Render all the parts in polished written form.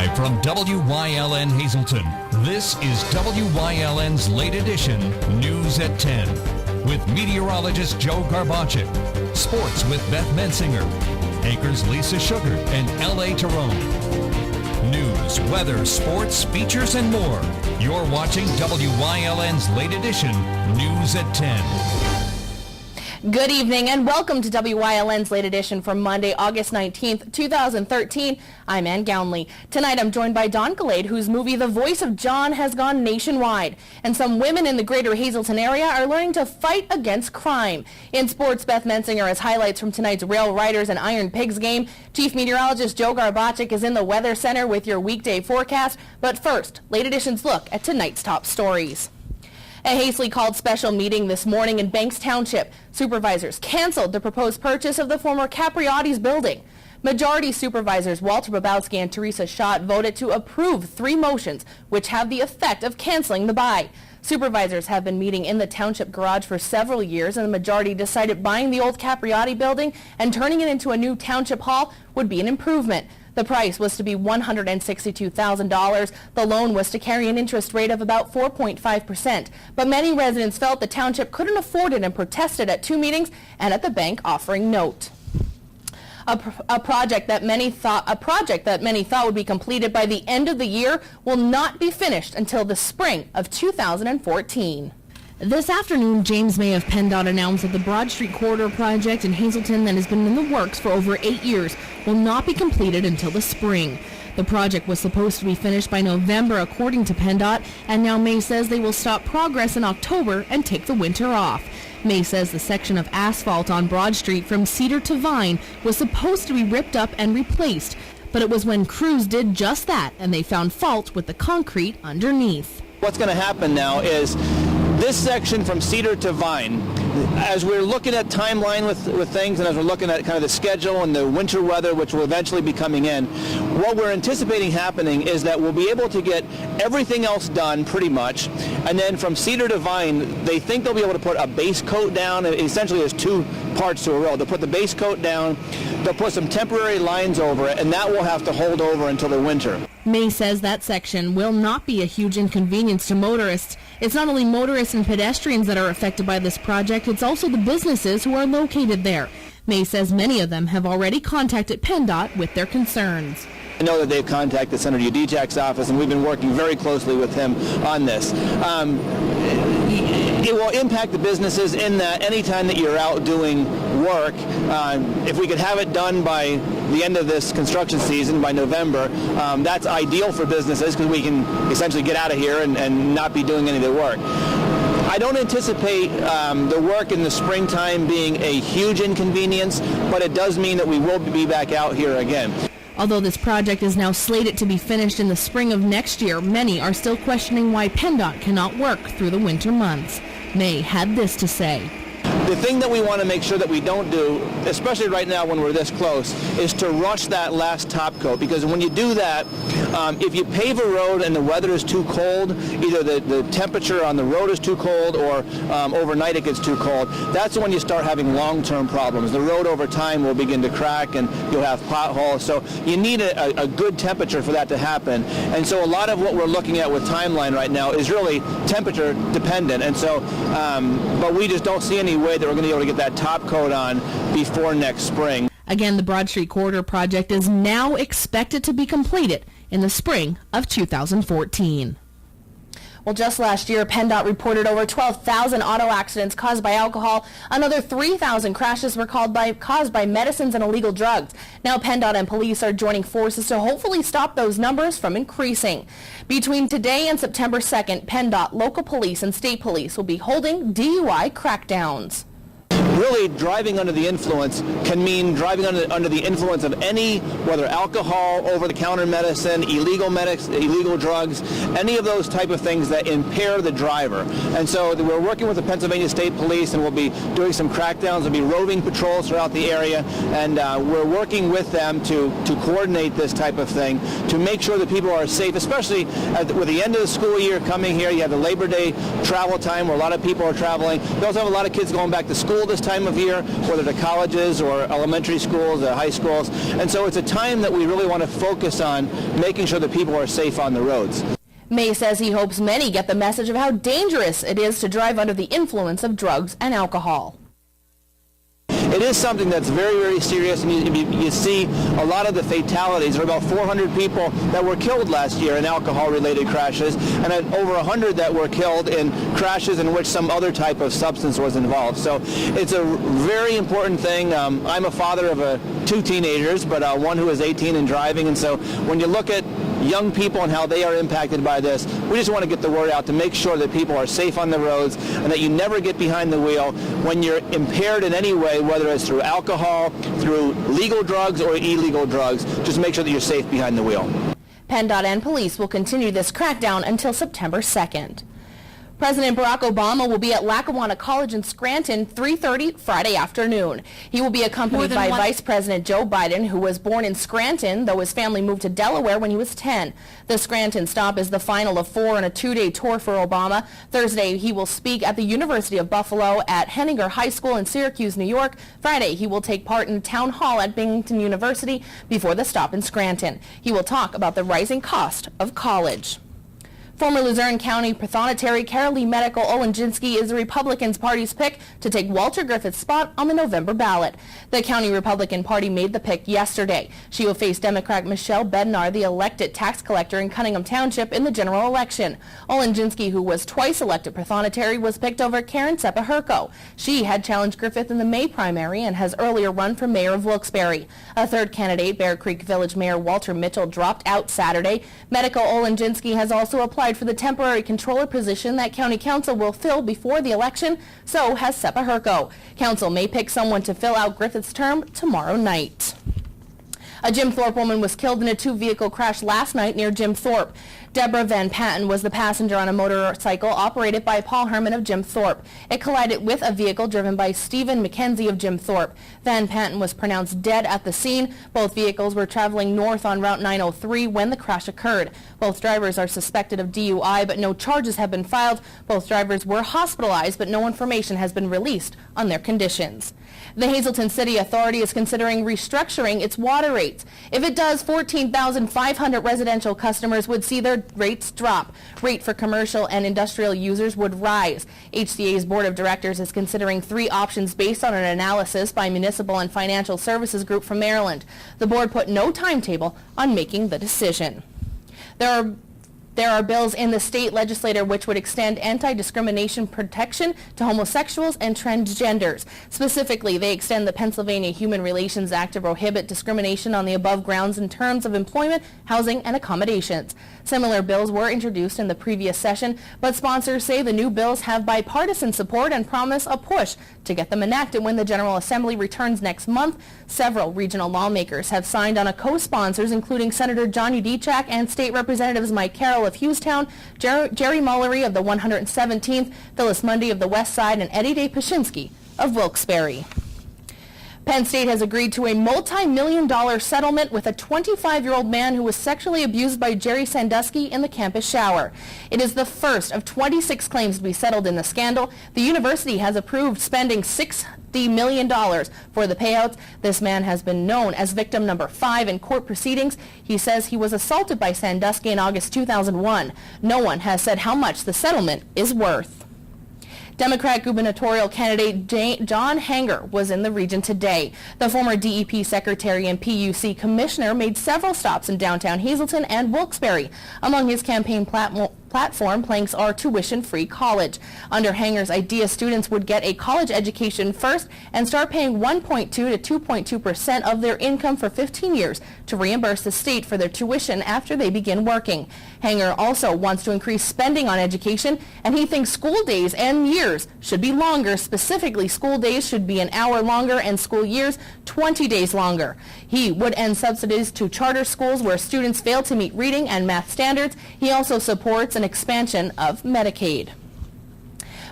Live from WYLN Hazleton, this is WYLN's late edition, News at 10, with meteorologist Joe Garbacik, sports with Beth Mensinger, anchors Lisa Sugar and L.A. Tyrone. News, weather, sports, features, and more. You're watching WYLN's late edition, News at 10. Good evening and welcome to WYLN's late edition for Monday, August 19th, 2013. I'm Ann Gownley. Tonight I'm joined by Don Gallade, whose movie The Voice of John has gone nationwide. And some women in the greater Hazleton area are learning to fight against crime. In sports, Beth Mensinger has highlights from tonight's Rail Riders and Iron Pigs game. Chief Meteorologist Joe Garbacik is in the Weather Center with your weekday forecast. But first, late edition's look at tonight's top stories. A hastily called special meeting this morning in Banks Township. Supervisors canceled the proposed purchase of the former Capriotti's building. Majority Supervisors Walter Babowski and Teresa Schott voted to approve 3 motions which have the effect of canceling the buy. Supervisors have been meeting in the township garage for several years, and the majority decided buying the old Capriotti building and turning it into a new township hall would be an improvement. The price was to be $162,000. The loan was to carry an interest rate of about 4.5%. But many residents felt the township couldn't afford it and protested at 2 meetings and at the bank offering note. A project that many thought would be completed by the end of the year will not be finished until the spring of 2014. This afternoon, James May of PennDOT announced that the Broad Street Corridor project in Hazleton that has been in the works for over 8 years will not be completed until the spring. The project was supposed to be finished by November, according to PennDOT, and now May says they will stop progress in October and take the winter off. May says the section of asphalt on Broad Street from Cedar to Vine was supposed to be ripped up and replaced, but it was when crews did just that and they found fault with the concrete underneath. What's going to happen now is this section from Cedar to Vine, as we're looking at timeline with things and as we're looking at kind of the schedule and the winter weather, which will eventually be coming in, what we're anticipating happening is that we'll be able to get everything else done pretty much, and then from Cedar to Vine, they think they'll be able to put a base coat down. Essentially, there's 2 parts to a road. They'll put the base coat down, they'll put some temporary lines over it, and that will have to hold over until the winter. May says that section will not be a huge inconvenience to motorists. It's not only motorists and pedestrians that are affected by this project, it's also the businesses who are located there. May says many of them have already contacted PennDOT with their concerns. I know that they've contacted Senator Udijak's office, and we've been working very closely with him on this. It will impact the businesses in that anytime that you're out doing work, if we could have it done by the end of this construction season, by November, that's ideal for businesses because we can essentially get out of here and not be doing any of the work. I don't anticipate the work in the springtime being a huge inconvenience, but it does mean that we will be back out here again. Although this project is now slated to be finished in the spring of next year, many are still questioning why PennDOT cannot work through the winter months. May had this to say. The thing that we want to make sure that we don't do, especially right now when we're this close, is to rush that last top coat, because when you do that, if you pave a road and the weather is too cold, either the temperature on the road is too cold or overnight it gets too cold, that's when you start having long-term problems. The road over time will begin to crack and you'll have potholes, so you need a good temperature for that to happen. And so a lot of what we're looking at with timeline right now is really temperature dependent, and so but we just don't see any way that we're going to be able to get that top coat on before next spring. Again, the Broad Street Corridor project is now expected to be completed in the spring of 2014. Well, just last year, PennDOT reported over 12,000 auto accidents caused by alcohol. Another 3,000 crashes were caused by medicines and illegal drugs. Now, PennDOT and police are joining forces to hopefully stop those numbers from increasing. Between today and September 2nd, PennDOT, local police, and state police will be holding DUI crackdowns. Really, driving under the influence can mean driving under the influence of any, whether alcohol, over-the-counter medicine, illegal drugs, any of those type of things that impair the driver. And so we're working with the Pennsylvania State Police, and we'll be doing some crackdowns. There'll be roving patrols throughout the area, and we're working with them to coordinate this type of thing to make sure that people are safe, especially with the end of the school year coming here. You have the Labor Day travel time where a lot of people are traveling. We also have a lot of kids going back to school this this time of year, whether to colleges or elementary schools or high schools. And so it's a time that we really want to focus on making sure that people are safe on the roads. May says he hopes many get the message of how dangerous it is to drive under the influence of drugs and alcohol. It is something that's very, very serious, and you see a lot of the fatalities. There were about 400 people that were killed last year in alcohol-related crashes, and over 100 that were killed in crashes in which some other type of substance was involved. So it's a very important thing. I'm a father of two teenagers, but one who is 18 and driving, and so when you look at young people and how they are impacted by this, we just want to get the word out to make sure that people are safe on the roads and that you never get behind the wheel when you're impaired in any way, whether it's through alcohol, through legal drugs or illegal drugs. Just make sure that you're safe behind the wheel. PennDOT and police will continue this crackdown until September 2nd. President Barack Obama will be at Lackawanna College in Scranton 3:30 Friday afternoon. He will be accompanied by Vice President Joe Biden, who was born in Scranton, though his family moved to Delaware when he was 10. The Scranton stop is the final of 4 on a 2-day tour for Obama. Thursday, he will speak at the University of Buffalo, at Henninger High School in Syracuse, New York. Friday, he will take part in a town hall at Binghamton University before the stop in Scranton. He will talk about the rising cost of college. Former Luzerne County Prothonotary Carolee Medical Olenjinsky is the Republican Party's pick to take Walter Griffith's spot on the November ballot. The County Republican Party made the pick yesterday. She will face Democrat Michelle Bednar, the elected tax collector in Cunningham Township, in the general election. Olenjinsky, who was twice elected Prothonotary, was picked over Karen Sepahurko. She had challenged Griffith in the May primary and has earlier run for mayor of Wilkes-Barre. A third candidate, Bear Creek Village Mayor Walter Mitchell, dropped out Saturday. Medical Olenjinsky has also applied for the temporary controller position that County Council will fill before the election. So has Sepahurko. Council may pick someone to fill out Griffith's term tomorrow night. A Jim Thorpe woman was killed in a 2-vehicle crash last night near Jim Thorpe. Deborah Van Patten was the passenger on a motorcycle operated by Paul Herman of Jim Thorpe. It collided with a vehicle driven by Stephen McKenzie of Jim Thorpe. Van Patten was pronounced dead at the scene. Both vehicles were traveling north on Route 903 when the crash occurred. Both drivers are suspected of DUI, but no charges have been filed. Both drivers were hospitalized, but no information has been released on their conditions. The Hazleton City Authority is considering restructuring its water rates. If it does, 14,500 residential customers would see their rates drop. Rate for commercial and industrial users would rise. HCA's Board of Directors is considering 3 options based on an analysis by Municipal and Financial Services Group from Maryland. The board put no timetable on making the decision. There are bills in the state legislature which would extend anti-discrimination protection to homosexuals and transgenders. Specifically, they extend the Pennsylvania Human Relations Act to prohibit discrimination on the above grounds in terms of employment, housing, and accommodations. Similar bills were introduced in the previous session, but sponsors say the new bills have bipartisan support and promise a push to get them enacted when the General Assembly returns next month. Several regional lawmakers have signed on a co-sponsors, including Senator John Udechak and State Representatives Mike Carroll of Hughestown, Jerry Mullery of the 117th, Phyllis Mundy of the West Side, and Eddie Day Pashinsky of Wilkes-Barre. Penn State has agreed to a multi-million-dollar settlement with a 25-year-old man who was sexually abused by Jerry Sandusky in the campus shower. It is the first of 26 claims to be settled in the scandal. The university has approved spending $60 million for the payouts. This man has been known as victim number 5 in court proceedings. He says he was assaulted by Sandusky in August 2001. No one has said how much the settlement is worth. Democrat gubernatorial candidate John Hanger was in the region today. The former DEP secretary and PUC commissioner made several stops in downtown Hazleton and Wilkes-Barre. Among his campaign platform planks are tuition-free college. Under Hanger's idea, students would get a college education first and start paying 1.2 to 2.2% of their income for 15 years to reimburse the state for their tuition after they begin working. Hanger also wants to increase spending on education, and he thinks school days and years should be longer. Specifically, school days should be an hour longer and school years 20 days longer. He would end subsidies to charter schools where students fail to meet reading and math standards. He also supports an expansion of Medicaid.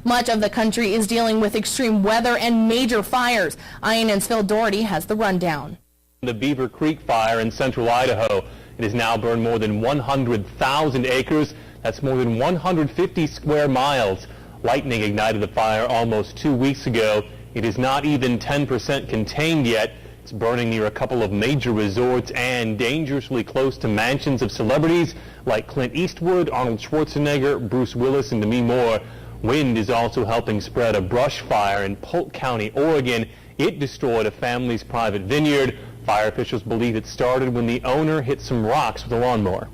Much of the country is dealing with extreme weather and major fires. INN's Phil Doherty has the rundown. The Beaver Creek fire in central Idaho. It has now burned more than 100,000 acres. That's more than 150 square miles. Lightning ignited the fire almost 2 weeks ago. It is not even 10% contained yet. It's burning near a couple of major resorts and dangerously close to mansions of celebrities like Clint Eastwood, Arnold Schwarzenegger, Bruce Willis, and Demi Moore. Wind is also helping spread a brush fire in Polk County, Oregon. It destroyed a family's private vineyard. Fire officials believe it started when the owner hit some rocks with a lawnmower.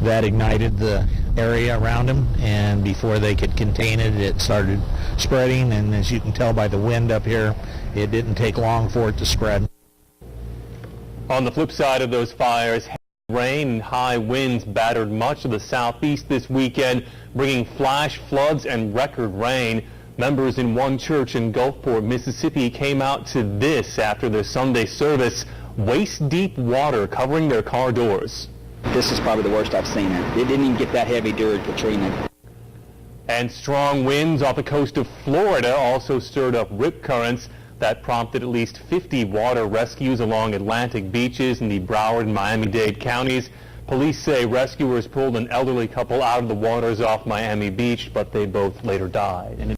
That ignited the area around them, and before they could contain it, it started spreading, and as you can tell by the wind up here, it didn't take long for it to spread. On the flip side of those fires, heavy rain and high winds battered much of the southeast this weekend, bringing flash floods and record rain. Members in one church in Gulfport, Mississippi came out to this after their Sunday service, waist-deep water covering their car doors. This is probably the worst I've seen it. It didn't even get that heavy during Katrina. And strong winds off the coast of Florida also stirred up rip currents that prompted at least 50 water rescues along Atlantic beaches in the Broward and Miami-Dade counties. Police say rescuers pulled an elderly couple out of the waters off Miami Beach, but they both later died.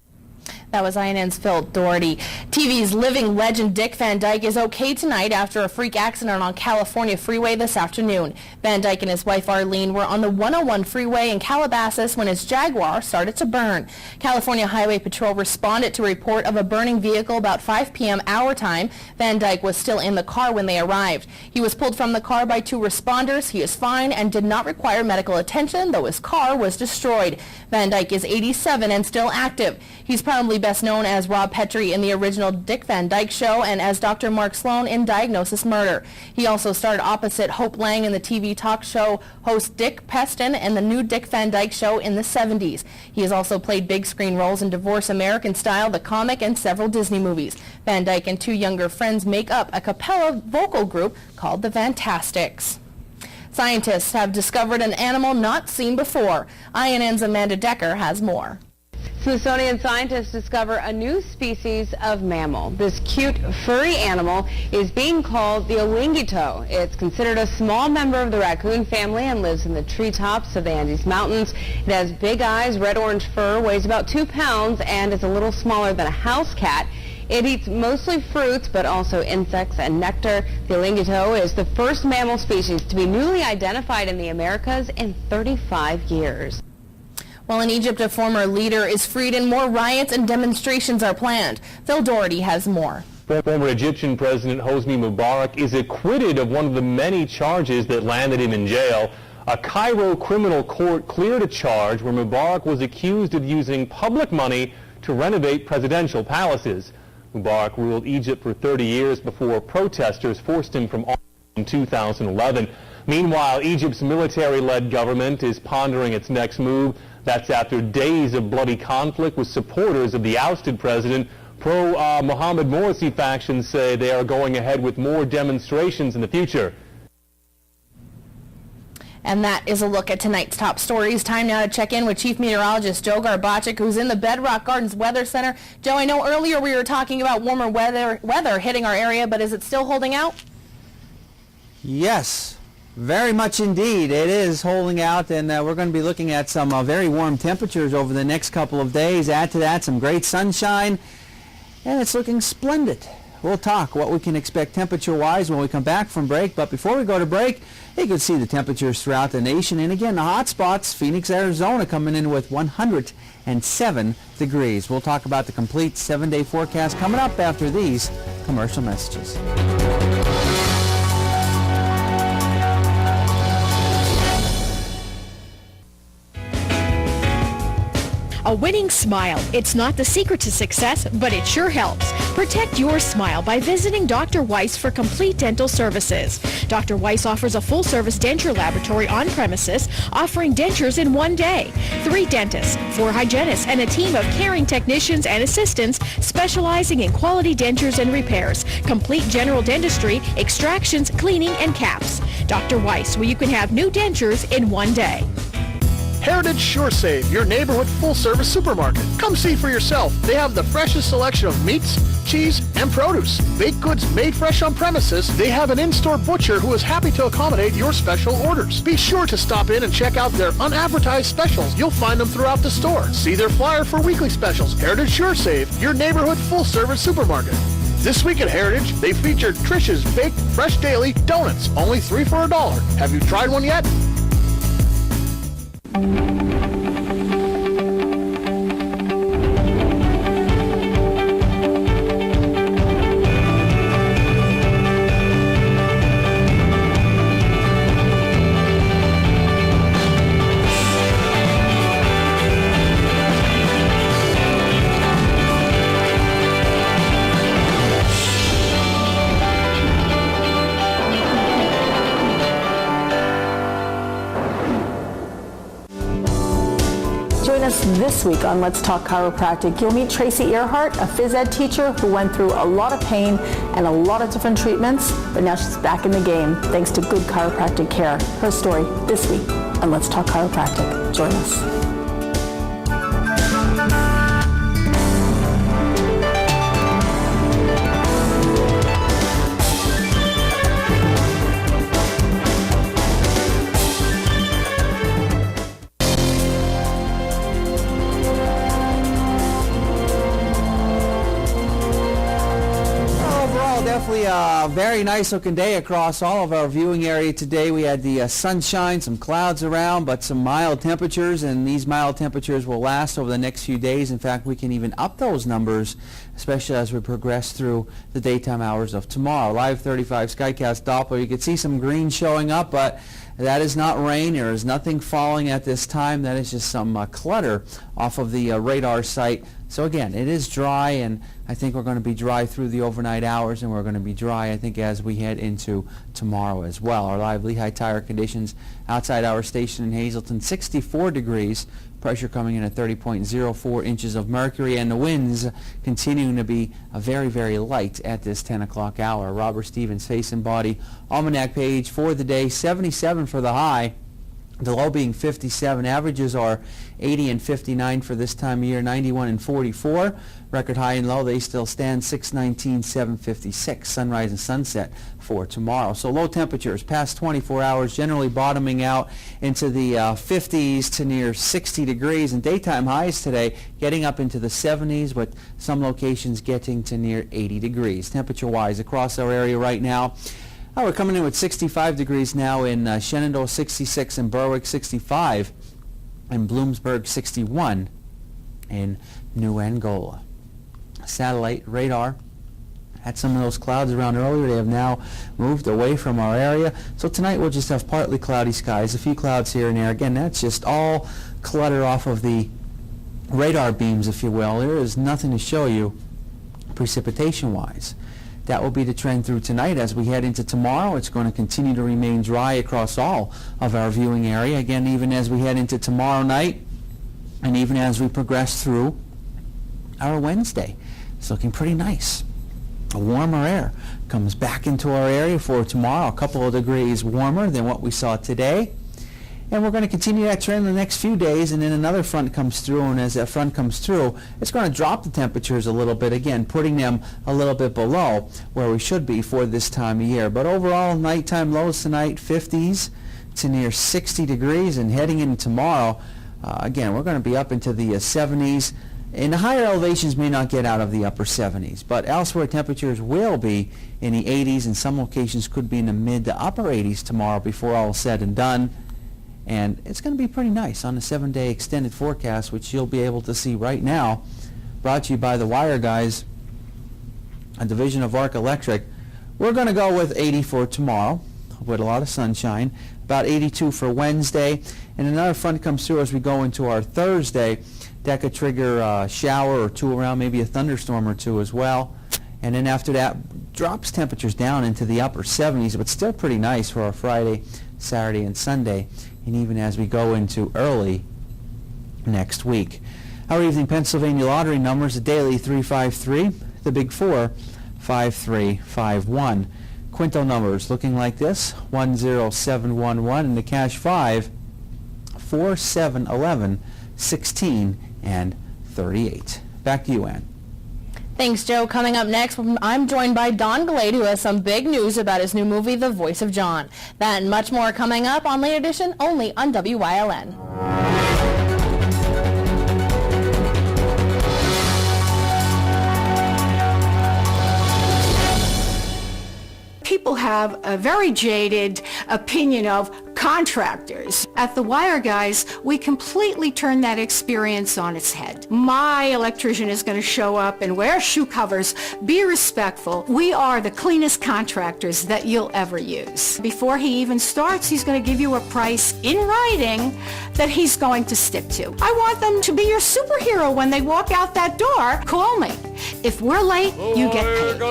That was INN's Phil Doherty. TV's living legend Dick Van Dyke is okay tonight after a freak accident on California Freeway this afternoon. Van Dyke and his wife Arlene were on the 101 freeway in Calabasas when his Jaguar started to burn. California Highway Patrol responded to a report of a burning vehicle about 5 p.m. our time. Van Dyke was still in the car when they arrived. He was pulled from the car by 2 responders. He is fine and did not require medical attention, though his car was destroyed. Van Dyke is 87 and still active. He's probably best known as Rob Petrie in the original Dick Van Dyke Show and as Dr. Mark Sloan in Diagnosis Murder. He also starred opposite Hope Lang in the TV talk show host Dick Peston and the new Dick Van Dyke Show in the 70s. He has also played big screen roles in Divorce American Style, the comic, and several Disney movies. Van Dyke and 2 younger friends make up a cappella vocal group called the Fantastics. Scientists have discovered an animal not seen before. INN's Amanda Decker has more. Smithsonian scientists discover a new species of mammal. This cute, furry animal is being called the Olingito. It's considered a small member of the raccoon family and lives in the treetops of the Andes Mountains. It has big eyes, red-orange fur, weighs about 2 pounds, and is a little smaller than a house cat. It eats mostly fruits, but also insects and nectar. The Olingito is the first mammal species to be newly identified in the Americas in 35 years. While in Egypt, a former leader is freed and more riots and demonstrations are planned. Phil Doherty has more. Former Egyptian President Hosni Mubarak is acquitted of one of the many charges that landed him in jail. A Cairo criminal court cleared a charge where Mubarak was accused of using public money to renovate presidential palaces. Mubarak ruled Egypt for 30 years before protesters forced him from office in 2011. Meanwhile, Egypt's military-led government is pondering its next move. That's after days of bloody conflict with supporters of the ousted president. Pro-Mohamed Morsi factions say they are going ahead with more demonstrations in the future. And that is a look at tonight's top stories. Time now to check in with Chief Meteorologist Joe Garbacic, who's in the Bedrock Gardens Weather Center. Joe, I know earlier we were talking about warmer weather hitting our area, but is it still holding out? Yes, very much indeed. It is holding out, and we're going to be looking at some very warm temperatures over the next couple of days. Add to that some great sunshine, and it's looking splendid. We'll talk what we can expect temperature-wise when we come back from break, but before we go to break, you can see the temperatures throughout the nation. And again, the hot spots, Phoenix, Arizona, coming in with 107 degrees. We'll talk about the complete 7-day forecast coming up after these commercial messages. A winning smile. It's not the secret to success, but it sure helps. Protect your smile by visiting Dr. Weiss for complete dental services. Dr. Weiss offers a full-service denture laboratory on premises, offering dentures in one day. 3 dentists, 4 hygienists, and a team of caring technicians and assistants specializing in quality dentures and repairs, complete general dentistry, extractions, cleaning, and caps. Dr. Weiss, where you can have new dentures in one day. Heritage Sure Save, your neighborhood full-service supermarket. Come see for yourself. They have the freshest selection of meats, cheese, and produce. Baked goods made fresh on premises. They have an in-store butcher who is happy to accommodate your special orders. Be sure to stop in and check out their unadvertised specials. You'll find them throughout the store. See their flyer for weekly specials. Heritage Sure Save, your neighborhood full-service supermarket. This week at Heritage, they featured Trish's Baked Fresh Daily Donuts, only 3 for $1. Have you tried one yet? Join us this week on Let's Talk Chiropractic. You'll meet Tracy Earhart, a phys ed teacher who went through a lot of pain and a lot of different treatments, but now she's back in the game thanks to good chiropractic care. Her story this week on Let's Talk Chiropractic. Join us. Definitely a very nice looking day across all of our viewing area today. We had the sunshine, some clouds around, but some mild temperatures, and these mild temperatures will last over the next few days. In fact, we can even up those numbers, especially as we progress through the daytime hours of tomorrow. Live 35 Skycast Doppler, you can see some green showing up, but that is not rain. There is nothing falling at this time. That is just some clutter off of the radar site. So again, it is dry, and I think we're going to be dry through the overnight hours, and we're going to be dry, I think, as we head into tomorrow as well. Our live Lehigh Tire conditions outside our station in Hazleton, 64 degrees. Pressure coming in at 30.04 inches of mercury, and the winds continuing to be very, very light at this 10 o'clock hour. Robert Stevens Face and Body Almanac page for the day, 77 for the high. The low being 57. Averages are 80 and 59 for this time of year, 91 and 44. Record high and low, they still stand 619, 756. Sunrise and sunset for tomorrow. So low temperatures past 24 hours, generally bottoming out into the 50s to near 60 degrees. And daytime highs today getting up into the 70s, with some locations getting to near 80 degrees. Temperature-wise across our area right now, we're coming in with 65 degrees now in Shenandoah, 66 in Berwick, 65 in Bloomsburg, 61 in New Angola. Satellite radar had some of those clouds around earlier. They have now moved away from our area. So tonight we'll just have partly cloudy skies, a few clouds here and there. Again, that's just all clutter off of the radar beams, if you will. There is nothing to show you precipitation-wise. That will be the trend through tonight. As we head into tomorrow, it's going to continue to remain dry across all of our viewing area. Again, even as we head into tomorrow night, and even as we progress through our Wednesday, it's looking pretty nice. A warmer air comes back into our area for tomorrow, a couple of degrees warmer than what we saw today. And we're going to continue that trend in the next few days, and then another front comes through, and as that front comes through, it's going to drop the temperatures a little bit, again, putting them a little bit below where we should be for this time of year. But overall, nighttime lows tonight, 50s to near 60 degrees, and heading into tomorrow, again, we're going to be up into the 70s. And the higher elevations may not get out of the upper 70s, but elsewhere temperatures will be in the 80s, and some locations could be in the mid to upper 80s tomorrow before all is said and done. And it's going to be pretty nice on the 7-day extended forecast, which you'll be able to see right now, brought to you by the Wire Guys, a division of Arc Electric. We're going to go with 80 for tomorrow with a lot of sunshine, about 82 for Wednesday, and another front comes through as we go into our Thursday. That could trigger a shower or two around, maybe a thunderstorm or two as well. And then after that, drops temperatures down into the upper 70s, but still pretty nice for our Friday, Saturday, and Sunday, and even as we go into early next week. Our evening Pennsylvania lottery numbers, the daily 353, the big 4, 5351. Quinto numbers looking like this, 10711, and the cash 5, 844-711-16 and 38. Back to you, Ann. Thanks, Joe. Coming up next, I'm joined by Don Glade, who has some big news about his new movie, The Voice of John. That and much more coming up on Late Edition, only on WYLN. People have a very jaded opinion of contractors. At The Wire Guys, we completely turn that experience on its head. My electrician is going to show up and wear shoe covers. Be respectful. We are the cleanest contractors that you'll ever use. Before he even starts, he's going to give you a price in writing that he's going to stick to. I want them to be your superhero when they walk out that door. Call me. If we're late, you get paid.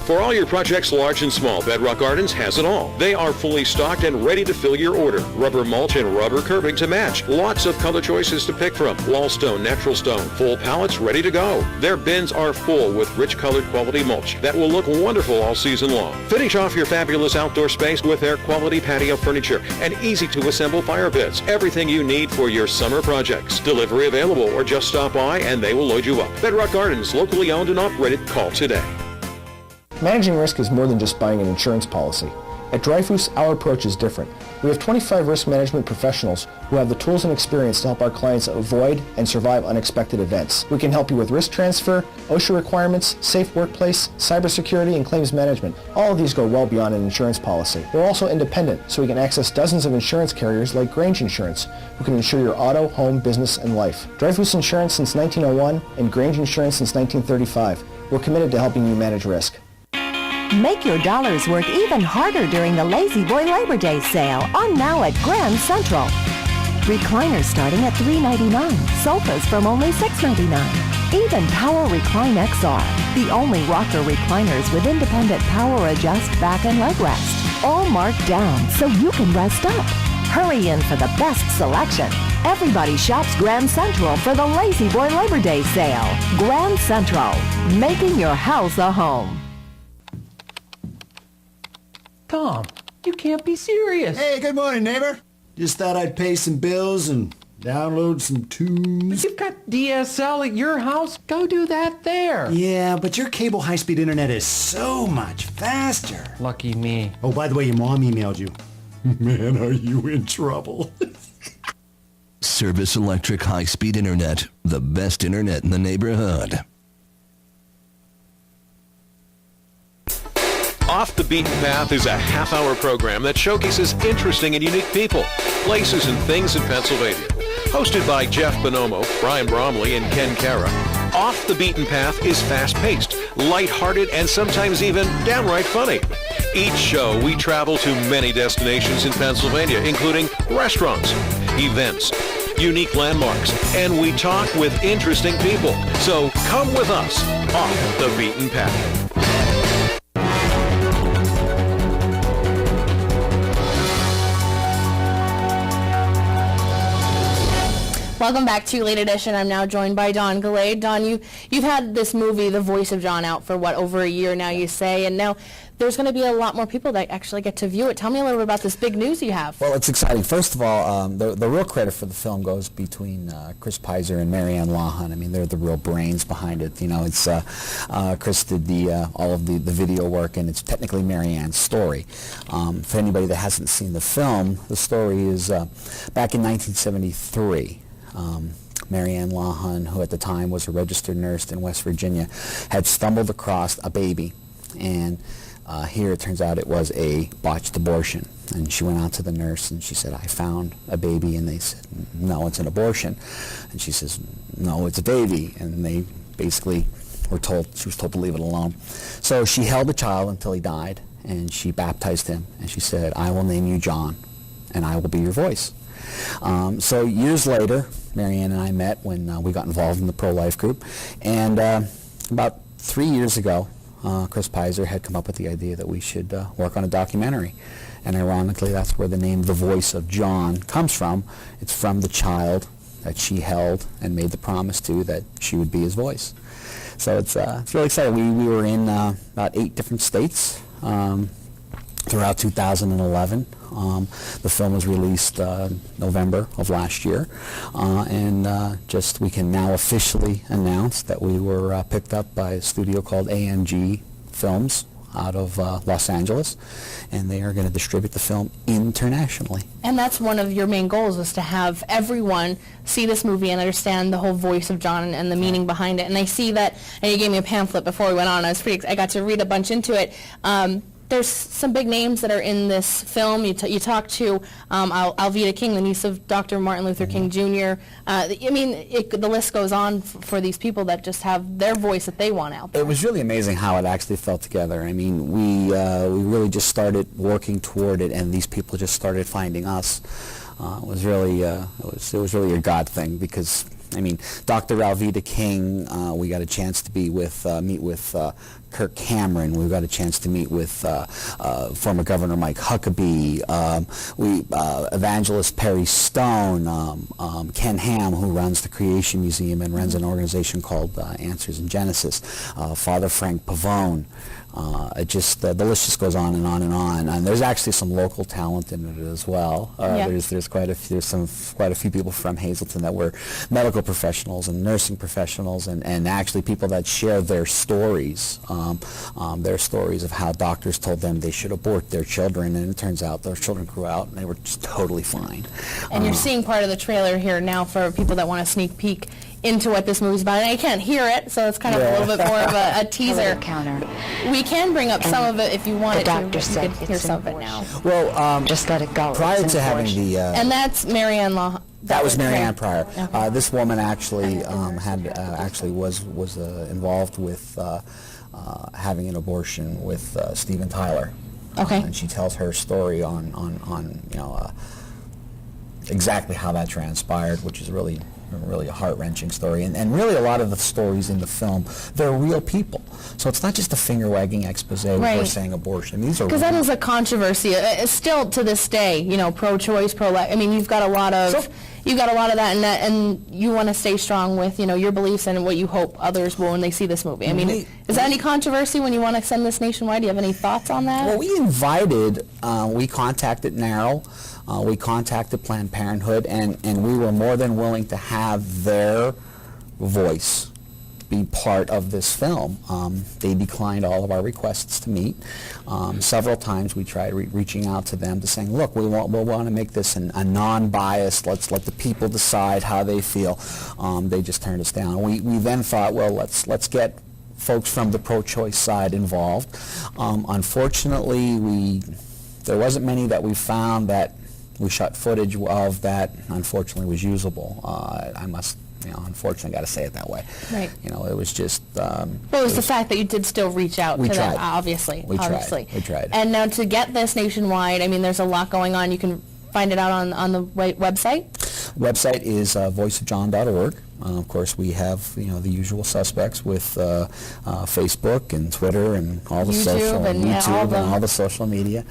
For all your projects, large and small, Bedrock Gardens has it all. They are fully stocked and ready to fill your order. Rubber mulch and rubber curbing to match. Lots of color choices to pick from. Wall stone, natural stone, full pallets ready to go. Their bins are full with rich colored quality mulch that will look wonderful all season long. Finish off your fabulous outdoor space with their quality patio furniture and easy to assemble fire pits. Everything you need for your summer projects. Delivery available or just stop by and they will load you up. Bedrock Gardens, locally owned and operated. Call today. Managing risk is more than just buying an insurance policy. At Dreyfus, our approach is different. We have 25 risk management professionals who have the tools and experience to help our clients avoid and survive unexpected events. We can help you with risk transfer, OSHA requirements, safe workplace, cybersecurity, and claims management. All of these go well beyond an insurance policy. We're also independent, so we can access dozens of insurance carriers like Grange Insurance, who can insure your auto, home, business, and life. Dreyfus Insurance since 1901 and Grange Insurance since 1935. We're committed to helping you manage risk. Make your dollars work even harder during the Lazy Boy Labor Day sale on now at Grand Central. Recliners starting at $3.99, sofas from only $6.99. Even Power Recline XR, the only rocker recliners with independent power adjust back and leg rest. All marked down so you can rest up. Hurry in for the best selection. Everybody shops Grand Central for the Lazy Boy Labor Day sale. Grand Central, making your house a home. Tom, you can't be serious. Hey, good morning, neighbor. Just thought I'd pay some bills and download some tunes. You've got DSL at your house. Go do that there. Yeah, but your cable high-speed internet is so much faster. Lucky me. Oh, by the way, your mom emailed you. Man, are you in trouble. Service Electric high-speed internet. The best internet in the neighborhood. Off the Beaten Path is a half-hour program that showcases interesting and unique people, places, and things in Pennsylvania. Hosted by Jeff Bonomo, Brian Bromley, and Ken Cara, Off the Beaten Path is fast-paced, lighthearted, and sometimes even downright funny. Each show, we travel to many destinations in Pennsylvania, including restaurants, events, unique landmarks, and we talk with interesting people. So come with us off the Beaten Path. Welcome back to Late Edition. I'm now joined by Don Glade. Don, you've had this movie, The Voice of John, out for over a year now, you say, and now there's going to be a lot more people that actually get to view it. Tell me a little bit about this big news you have. Well, it's exciting. First of all, the real credit for the film goes between Chris Pizer and Marianne Lawhon. I mean, they're the real brains behind it. You know, it's Chris did all of the video work, and it's technically Marianne's story. For anybody that hasn't seen the film, the story is back in 1973. Marianne Lawhon, who at the time was a registered nurse in West Virginia, had stumbled across a baby, and here it turns out it was a botched abortion. And she went out to the nurse and she said, I found a baby, and they said, no, it's an abortion. And she says, no, it's a baby. And they basically she was told to leave it alone. So she held the child until he died, and she baptized him, and she said, I will name you John, and I will be your voice. So years later, Marianne and I met when we got involved in the pro-life group, and about 3 years ago, Chris Pizer had come up with the idea that we should work on a documentary. And ironically, that's where the name The Voice of John comes from. It's from the child that she held and made the promise to that she would be his voice. So it's really exciting. We were in about 8 different states throughout 2011. The film was released November of last year, and we can now officially announce that we were picked up by a studio called AMG Films out of Los Angeles, and they are going to distribute the film internationally. And that's one of your main goals, is to have everyone see this movie and understand the whole voice of John and the meaning behind it. And I see that, and you gave me a pamphlet before we went on. I got to read a bunch into it. There's some big names that are in this film. You talked to Alveda King, the niece of Dr. Martin Luther King Jr. The list goes on for these people that just have their voice that they want out there. It was really amazing how it actually fell together. I mean, we really just started working toward it, and these people just started finding us. It was really a God thing, because I mean, Dr. Alveda King, we got a chance to meet with Kirk Cameron. We got a chance to meet with former Governor Mike Huckabee, evangelist Perry Stone, Ken Ham, who runs the Creation Museum and runs an organization called Answers in Genesis, Father Frank Pavone. The list just goes on and on and on. And there's actually some local talent in it as well. There's quite a few people from Hazleton that were medical professionals and nursing professionals, and actually people that share their stories of how doctors told them they should abort their children, and it turns out those children grew out and they were just totally fine. And you're seeing part of the trailer here now for people that want a sneak peek into what this movie's about. And I can't hear it, so it's kind of a little bit more of a teaser. We can bring up some of it if you wanted to. You can hear some of it now. Well, just let it go. Prior to having the... and that's Marianne Law. That was Marianne Pryor. Okay. This woman actually was involved with having an abortion with Steven Tyler. Okay. And she tells her story on exactly how that transpired, which is really a heart-wrenching story. And really a lot of the stories in the film, they're real people. So it's not just a finger-wagging expose or saying abortion. These are because that is a controversy. Still to this day, pro-choice, pro-life. I mean, you've got a lot of that, and you want to stay strong with your beliefs and what you hope others will when they see this movie. I mean, is there any controversy when you want to send this nationwide? Do you have any thoughts on that? Well, we contacted NARAL. We contacted Planned Parenthood, and we were more than willing to have their voice be part of this film. They declined all of our requests to meet. Several times we tried reaching out to them to saying, look, we want to make this a non-biased, let's let the people decide how they feel. They just turned us down. We then thought, well, let's get folks from the pro-choice side involved. Unfortunately, there wasn't many that we found that we shot footage of that unfortunately was usable. I must, unfortunately, got to say it that way. Right. It was just. Well, it was the fact that you did still reach out to them, obviously. We tried. And now to get this nationwide, I mean, there's a lot going on. You can find it out on the website. Website is voiceofjohn.org. Of course, we have the usual suspects with Facebook and Twitter and all the all the social media.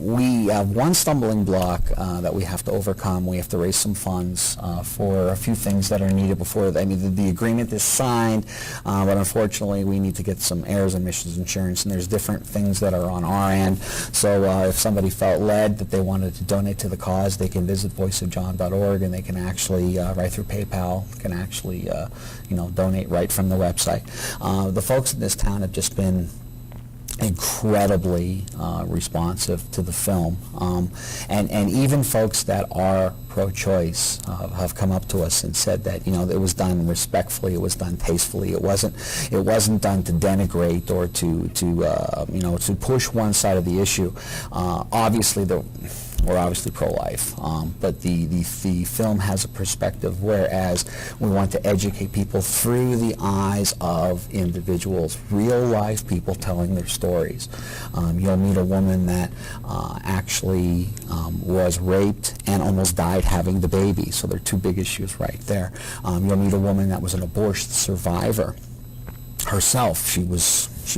We have one stumbling block that we have to overcome. We have to raise some funds for a few things that are needed before. The agreement is signed, but unfortunately, we need to get some errors and omissions insurance, and there's different things that are on our end. So if somebody felt led that they wanted to donate to the cause, they can visit voiceofjohn.org, and they can actually right through PayPal can actually donate right from the website. The folks in this town have just been incredibly responsive to the film, and even folks that are pro-choice have come up to us and said that it was done respectfully, it was done tastefully, it wasn't done to denigrate or to push one side of the issue. Obviously, we're obviously pro-life, but the film has a perspective, whereas we want to educate people through the eyes of individuals, real-life people telling their stories. You'll meet a woman that actually was raped and almost died having the baby, so there are two big issues right there. You'll meet a woman that was an abortion survivor herself. She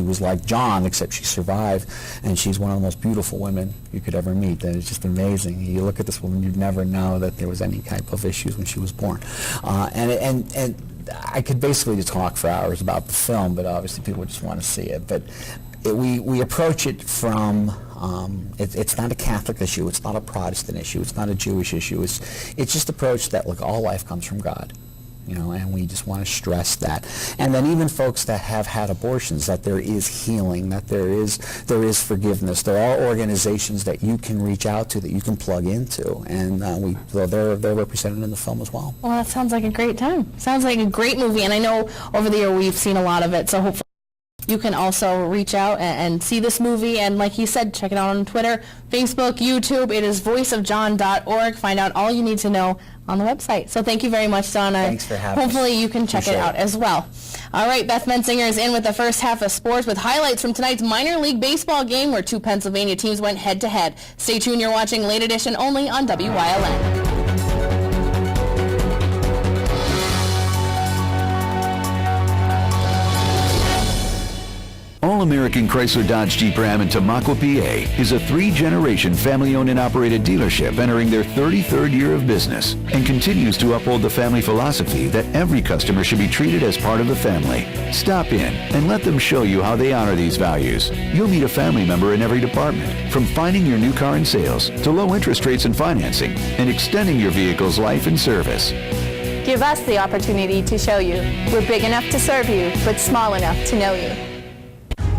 was like John, except she survived, and she's one of the most beautiful women you could ever meet. And it's just amazing. You look at this woman, you'd never know that there was any type of issues when she was born. And I could basically just talk for hours about the film, but obviously people just want to see it. But we approach it from It's not a Catholic issue. It's not a Protestant issue. It's not a Jewish issue. It's just approach that, look, all life comes from God. And we just want to stress that. And then even folks that have had abortions, that there is healing, that there is forgiveness. There are organizations that you can reach out to, that you can plug into, and they're represented in the film as well. Well, that sounds like a great time. Sounds like a great movie, and I know over the year we've seen a lot of it, so hopefully you can also reach out and see this movie, and like you said, check it out on Twitter, Facebook, YouTube. It is voiceofjohn.org. Find out all you need to know on the website. So thank you very much, Donna. Thanks for having us. Hopefully you can check it out as well. All right, Beth Mensinger is in with the first half of sports with highlights from tonight's minor league baseball game where two Pennsylvania teams went head-to-head. Stay tuned. You're watching Late Edition only on WYLN. All-American Chrysler Dodge Jeep Ram in Tamaqua, PA is a 3-generation family-owned and operated dealership entering their 33rd year of business and continues to uphold the family philosophy that every customer should be treated as part of the family. Stop in and let them show you how they honor these values. You'll meet a family member in every department, from finding your new car in sales to low interest rates and financing and extending your vehicle's life and service. Give us the opportunity to show you. We're big enough to serve you, but small enough to know you.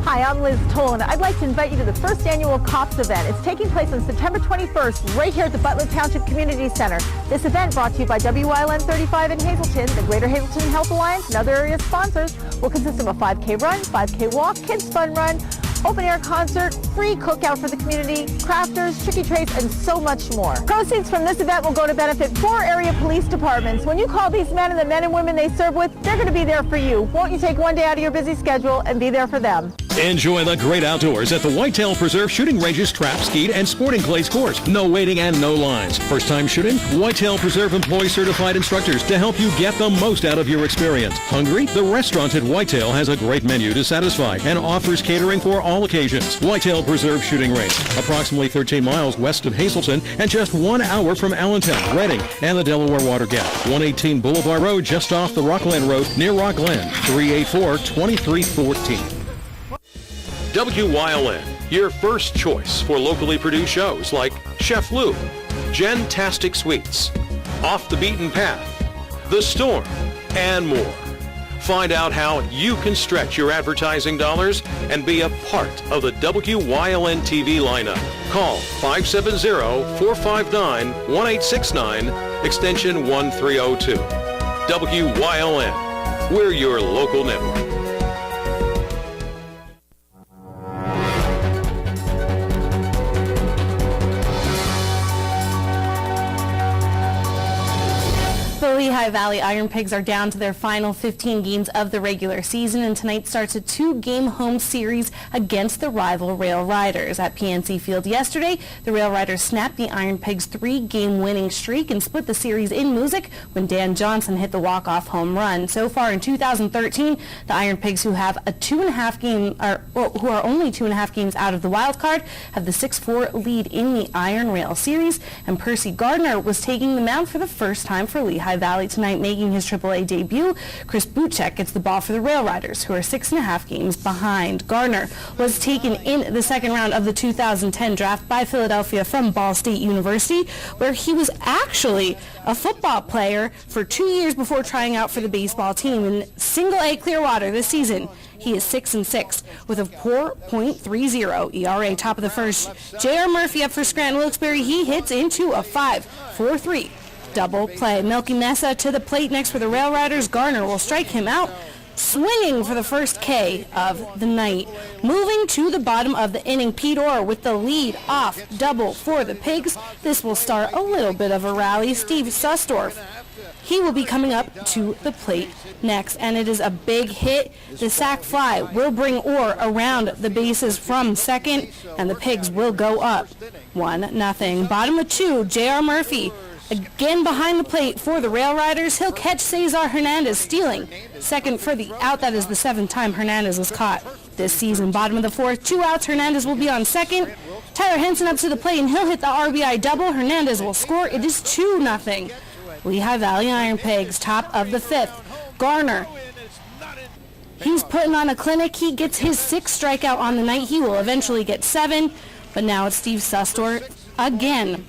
Hi, I'm Liz Toland. I'd like to invite you to the first annual COPS event. It's taking place on September 21st right here at the Butler Township Community Center. This event, brought to you by WYLN 35 in Hazleton, the Greater Hazleton Health Alliance, and other area sponsors, will consist of a 5K run, 5K walk, kids fun run, open-air concert, free cookout for the community, crafters, tricky trays, and so much more. Proceeds from this event will go to benefit 4 area police departments. When you call these men and the men and women they serve with, they're going to be there for you. Won't you take one day out of your busy schedule and be there for them? Enjoy the great outdoors at the Whitetail Preserve Shooting Range's Trap, Skeet, and Sporting Clays course. No waiting and no lines. First time shooting? Whitetail Preserve employs certified instructors to help you get the most out of your experience. Hungry? The restaurant at Whitetail has a great menu to satisfy and offers catering for all occasions. Whitetail Preserve Shooting Range, approximately 13 miles west of Hazleton and just 1 hour from Allentown, Reading, and the Delaware Water Gap. 118 Boulevard Road, just off the Rockland Road near Rockland. 384-2314. WYLN, your first choice for locally produced shows like Chef Lou, Jen-tastic Sweets, Off the Beaten Path, The Storm, and more. Find out how you can stretch your advertising dollars and be a part of the WYLN TV lineup. Call 570-459-1869, extension 1302. WYLN, we're your local network. The Lehigh Valley Iron Pigs are down to their final 15 games of the regular season, and tonight starts a 2-game home series against the rival Rail Riders. At PNC Field yesterday, the Rail Riders snapped the Iron Pigs' 3-game winning streak and split the series in music when Dan Johnson hit the walk-off home run. So far in 2013, the Iron Pigs, who have a who are only 2.5 games out of the wild card, have the 6-4 lead in the Iron Rail Series, and Percy Gardner was taking the mound for the first time for Lehigh Valley tonight, making his AAA debut. Chris Buchek gets the ball for the Rail Riders, who are 6.5 games behind. Gardner was taken in the second round of the 2010 draft by Philadelphia from Ball State University, where he was actually a football player for 2 years before trying out for the baseball team. In single-A Clearwater this season, he is 6-6 with a 4.30 ERA. Top of the first, J.R. Murphy up for Scranton Wilkes-Barre. He hits into a 5-4-3 double play. Melky Mesa to the plate next for the Rail Riders. Garner will strike him out, swinging for the first K of the night. Moving to the bottom of the inning, Pete Orr with the lead off double for the Pigs. This will start a little bit of a rally. Steve Susdorf, he will be coming up to the plate next, and it is a big hit. The sac fly will bring Orr around the bases from second, and the Pigs will go up 1-0. Bottom of 2, J.R. Murphy again behind the plate for the Rail Riders. He'll catch Cesar Hernandez stealing second for the out. That is the 7th time Hernandez was caught this season. Bottom of the 4th, 2 outs. Hernandez will be on second. Tyler Henson up to the plate, and he'll hit the RBI double. Hernandez will score. It is 2-0. Lehigh Valley Iron Pigs. Top of the 5th, Garner, he's putting on a clinic. He gets his 6th strikeout on the night. He will eventually get 7. But now it's Steve Sustor again.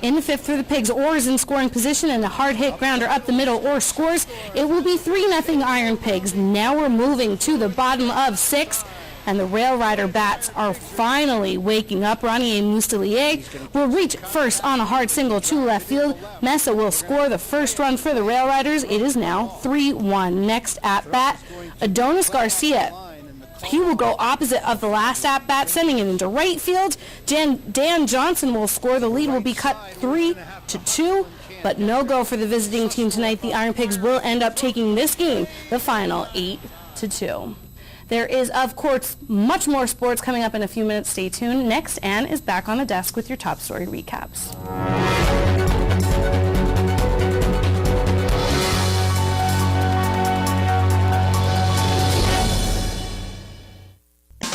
In the fifth for the Pigs, Orr is in scoring position and a hard-hit grounder up the middle. Orr scores. It will be 3-0 Iron Pigs. Now we're moving to the bottom of 6. And the Rail Rider Bats are finally waking up. Ronnie Moustelier will reach first on a hard single to left field. Mesa will score the first run for the Rail Riders. It is now 3-1. Next at bat, Adonis Garcia. He will go opposite of the last at bat, sending it into right field. Dan Johnson will score. The lead will be cut 3-2. But no go for the visiting team tonight. The Iron Pigs will end up taking this game, the final 8-2. There is, of course, much more sports coming up in a few minutes. Stay tuned. Next, Ann is back on the desk with your top story recaps.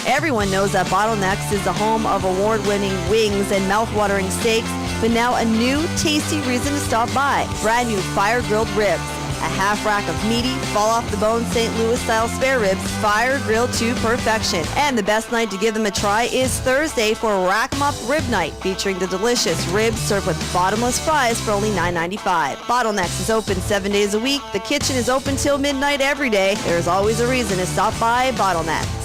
Everyone knows that Bottlenecks is the home of award-winning wings and mouth-watering steaks, but now a new, tasty reason to stop by. Brand new fire-grilled ribs. A half rack of meaty, fall-off-the-bone St. Louis-style spare ribs, fire-grilled to perfection. And the best night to give them a try is Thursday for Rack 'em Up Rib Night, featuring the delicious ribs served with bottomless fries for only $9.95. Bottlenecks is open 7 days a week. The kitchen is open till midnight every day. There's always a reason to stop by Bottlenecks.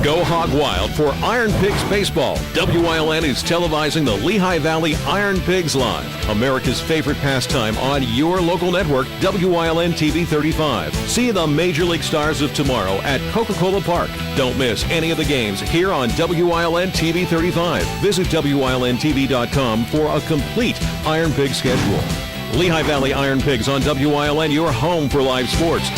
Go hog wild for Iron Pigs Baseball. WILN is televising the Lehigh Valley Iron Pigs Live, America's favorite pastime on your local network, WILN TV 35. See the Major League Stars of tomorrow at Coca-Cola Park. Don't miss any of the games here on WILN TV 35. Visit WILNTV.com for a complete Iron Pig schedule. Lehigh Valley Iron Pigs on WILN, your home for live sports.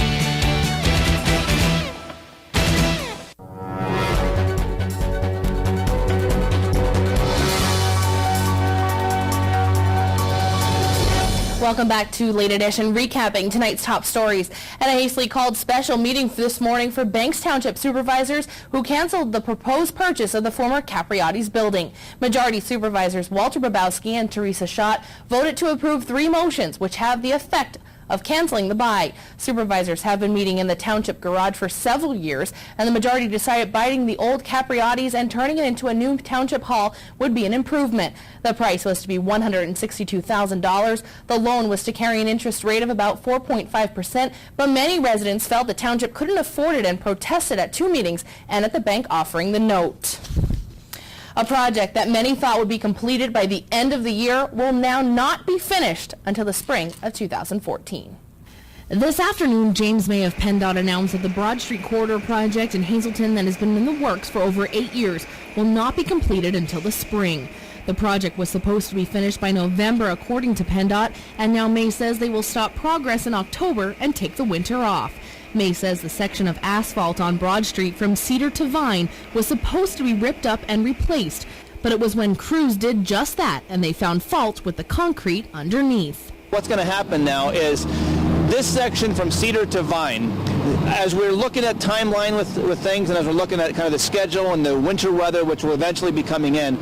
Welcome back to Late Edition, recapping tonight's top stories. At a hastily called special meeting this morning for Banks Township supervisors who canceled the proposed purchase of the former Capriati's building. Majority Supervisors Walter Babowski and Teresa Schott voted to approve 3 motions which have the effect of canceling the buy. Supervisors have been meeting in the township garage for several years, and the majority decided buying the old Capriati's and turning it into a new township hall would be an improvement. The price was to be $162,000. The loan was to carry an interest rate of about 4.5%, but many residents felt the township couldn't afford it and protested at 2 meetings and at the bank offering the note. A project that many thought would be completed by the end of the year will now not be finished until the spring of 2014. This afternoon, James May of PennDOT announced that the Broad Street Corridor project in Hazleton that has been in the works for over 8 years will not be completed until the spring. The project was supposed to be finished by November, according to PennDOT, and now May says they will stop progress in October and take the winter off. May says the section of asphalt on Broad Street from Cedar to Vine was supposed to be ripped up and replaced, but it was when crews did just that and they found fault with the concrete underneath. What's going to happen now is this section from Cedar to Vine, as we're looking at timeline with things and as we're looking at kind of the schedule and the winter weather, which will eventually be coming in,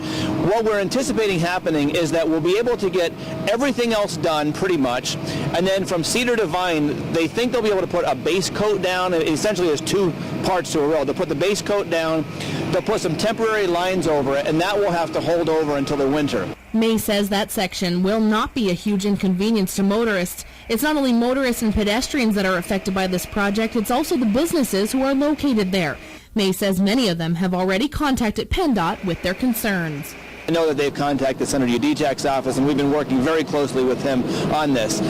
what we're anticipating happening is that we'll be able to get everything else done pretty much, and then from Cedar to Vine, they think they'll be able to put a base coat down. Essentially, there's 2 parts to a road. They'll put the base coat down, they'll put some temporary lines over it, and that will have to hold over until the winter. May says that section will not be a huge inconvenience to motorists. It's not only motorists and pedestrians that are affected by this project, it's also the businesses who are located there. May says many of them have already contacted PennDOT with their concerns. I know that they've contacted Senator Udijak's office, and we've been working very closely with him on this.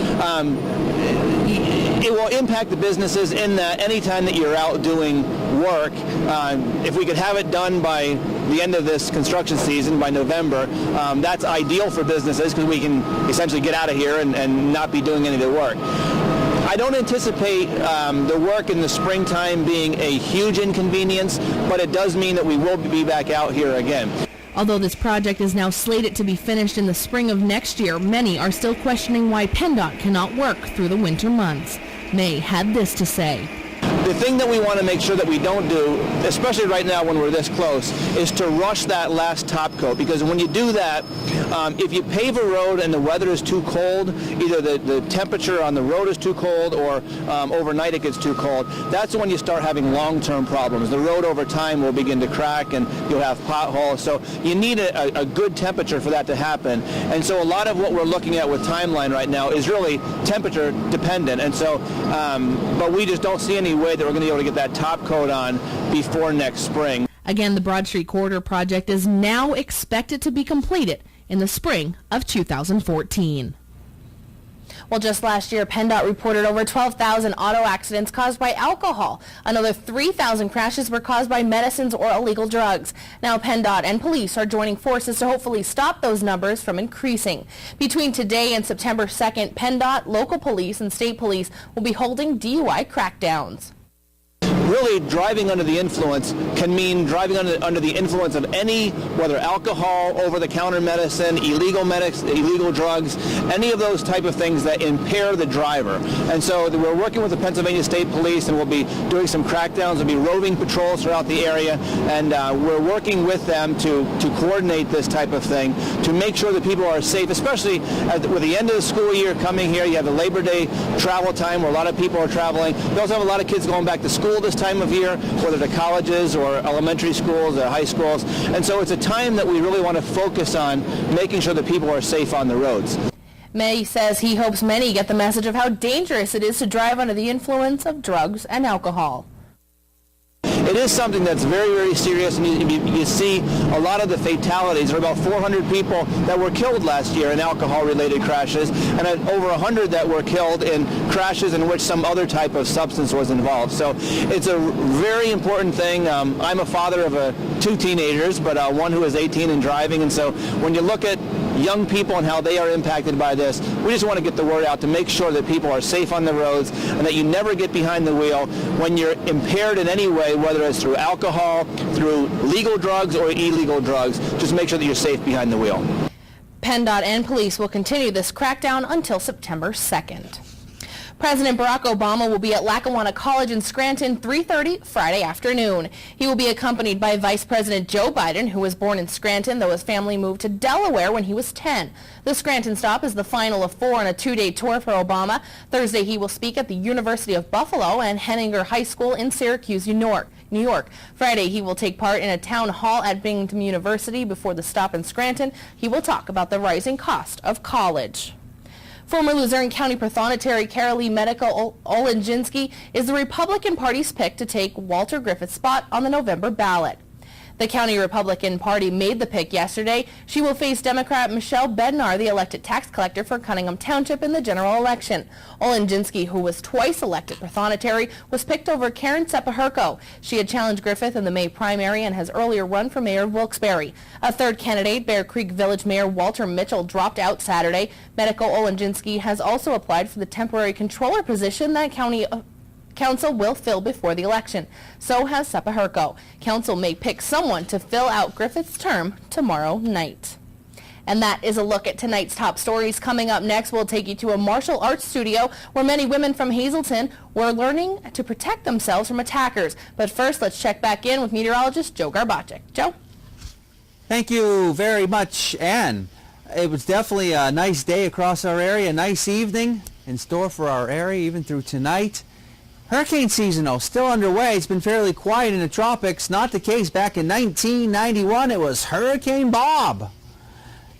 It will impact the businesses in that anytime that you're out doing work, if we could have it done by the end of this construction season, by November, that's ideal for businesses because we can essentially get out of here and not be doing any of the work. I don't anticipate the work in the springtime being a huge inconvenience, but it does mean that we will be back out here again. Although this project is now slated to be finished in the spring of next year, many are still questioning why PennDOT cannot work through the winter months. May had this to say. The thing that we want to make sure that we don't do, especially right now when we're this close, is to rush that last top coat, because when you do that, if you pave a road and the weather is too cold, either the temperature on the road is too cold or overnight it gets too cold, that's when you start having long-term problems. The road over time will begin to crack and you'll have potholes. So you need a good temperature for that to happen. And so a lot of what we're looking at with Timeline right now is really temperature dependent. And so, but we just don't see any way that we're going to be able to get that top coat on before next spring. Again, the Broad Street Corridor project is now expected to be completed in the spring of 2014. Well, just last year, PennDOT reported over 12,000 auto accidents caused by alcohol. Another 3,000 crashes were caused by medicines or illegal drugs. Now, PennDOT and police are joining forces to hopefully stop those numbers from increasing. Between today and September 2nd, PennDOT, local police, and state police will be holding DUI crackdowns. Really, driving under the influence can mean driving under the influence of any, whether alcohol, over-the-counter medicine, illegal drugs, any of those type of things that impair the driver. And so we're working with the Pennsylvania State Police, and we'll be doing some crackdowns. There'll be roving patrols throughout the area, and we're working with them to coordinate this type of thing to make sure that people are safe, especially with the end of the school year coming here. You have the Labor Day travel time where a lot of people are traveling. You also have a lot of kids going back to school this time of year, whether to colleges or elementary schools or high schools. And so it's a time that we really want to focus on making sure that people are safe on the roads. May says he hopes many get the message of how dangerous it is to drive under the influence of drugs and alcohol. It is something that's very, very serious, and you see a lot of the fatalities. There were about 400 people that were killed last year in alcohol-related crashes, and over 100 that were killed in crashes in which some other type of substance was involved. So it's a very important thing. I'm a father of two teenagers, but one who is 18 and driving, and so when you look at young people and how they are impacted by this, we just want to get the word out to make sure that people are safe on the roads and that you never get behind the wheel when you're impaired in any way, whether it's through alcohol, through legal drugs or illegal drugs. Just make sure that you're safe behind the wheel. PennDOT and police will continue this crackdown until September 2nd. President Barack Obama will be at Lackawanna College in Scranton 3:30 Friday afternoon. He will be accompanied by Vice President Joe Biden, who was born in Scranton, though his family moved to Delaware when he was 10. The Scranton stop is the final of 4 on a 2-day tour for Obama. Thursday, he will speak at the University of Buffalo and Henninger High School in Syracuse, New York. Friday, he will take part in a town hall at Binghamton University. Before the stop in Scranton, he will talk about the rising cost of college. Former Luzerne County Prothonotary Carolee Medica Olenjinsky is the Republican Party's pick to take Walter Griffith's spot on the November ballot. The County Republican Party made the pick yesterday. She will face Democrat Michelle Bednar, the elected tax collector for Cunningham Township in the general election. Olenjinsky, who was twice elected Prothonotary, was picked over Karen Sepaherko. She had challenged Griffith in the May primary and has earlier run for mayor of Wilkes-Barre. A third candidate, Bear Creek Village Mayor Walter Mitchell, dropped out Saturday. Medica Olenjinsky has also applied for the temporary controller position that Council will fill before the election. So has Sepaherko. Council may pick someone to fill out Griffith's term tomorrow night. And that is a look at tonight's top stories. Coming up next, we'll take you to a martial arts studio where many women from Hazleton were learning to protect themselves from attackers. But first, let's check back in with meteorologist Joe Garbacek. Joe? Thank you very much, Ann. It was definitely a nice day across our area, a nice evening in store for our area even through tonight. Hurricane season, though, still underway. It's been fairly quiet in the tropics. Not the case back in 1991. It was Hurricane Bob.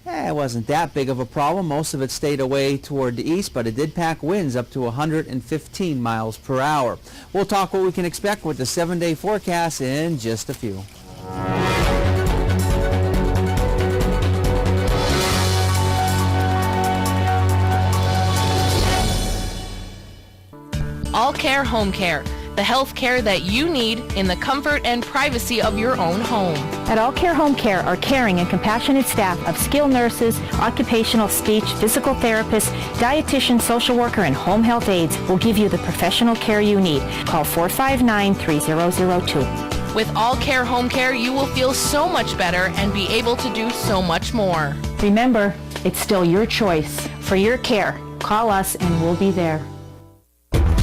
It wasn't that big of a problem. Most of it stayed away toward the east, but it did pack winds up to 115 miles per hour. We'll talk what we can expect with the 7-day forecast in just a few. All Care Home Care, the health care that you need in the comfort and privacy of your own home. At All Care Home Care, our caring and compassionate staff of skilled nurses, occupational speech, physical therapists, dietitian, social worker, and home health aides will give you the professional care you need. Call 459-3002. With All Care Home Care, you will feel so much better and be able to do so much more. Remember, it's still your choice. For your care, call us and we'll be there.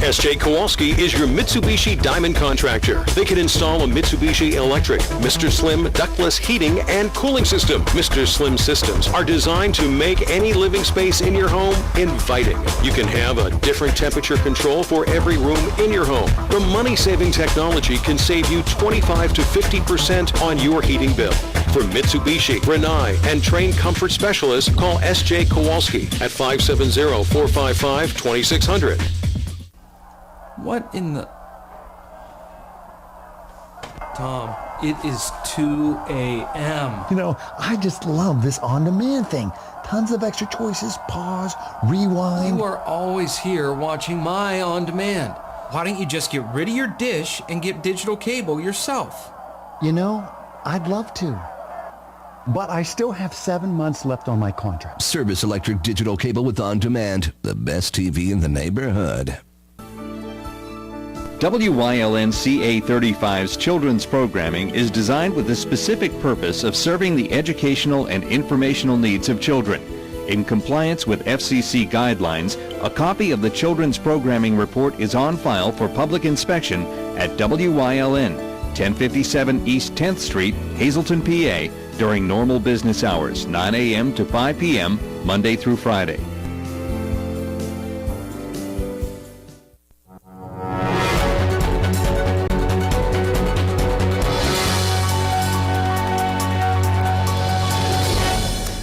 S.J. Kowalski is your Mitsubishi Diamond contractor. They can install a Mitsubishi electric, Mr. Slim ductless heating and cooling system. Mr. Slim systems are designed to make any living space in your home inviting. You can have a different temperature control for every room in your home. The money-saving technology can save you 25 to 50% on your heating bill. For Mitsubishi, Rinnai, and trained comfort specialists, call S.J. Kowalski at 570-455-2600. What in the... Tom, it is 2 a.m. You know, I just love this on-demand thing. Tons of extra choices, pause, rewind. You are always here watching my on-demand. Why don't you just get rid of your dish and get digital cable yourself? You know, I'd love to. But I still have 7 months left on my contract. Service Electric Digital Cable with On Demand. The best TV in the neighborhood. WYLN CA35's children's programming is designed with the specific purpose of serving the educational and informational needs of children. In compliance with FCC guidelines, a copy of the children's programming report is on file for public inspection at WYLN, 1057 East 10th Street, Hazleton, PA, during normal business hours, 9 a.m. to 5 p.m., Monday through Friday.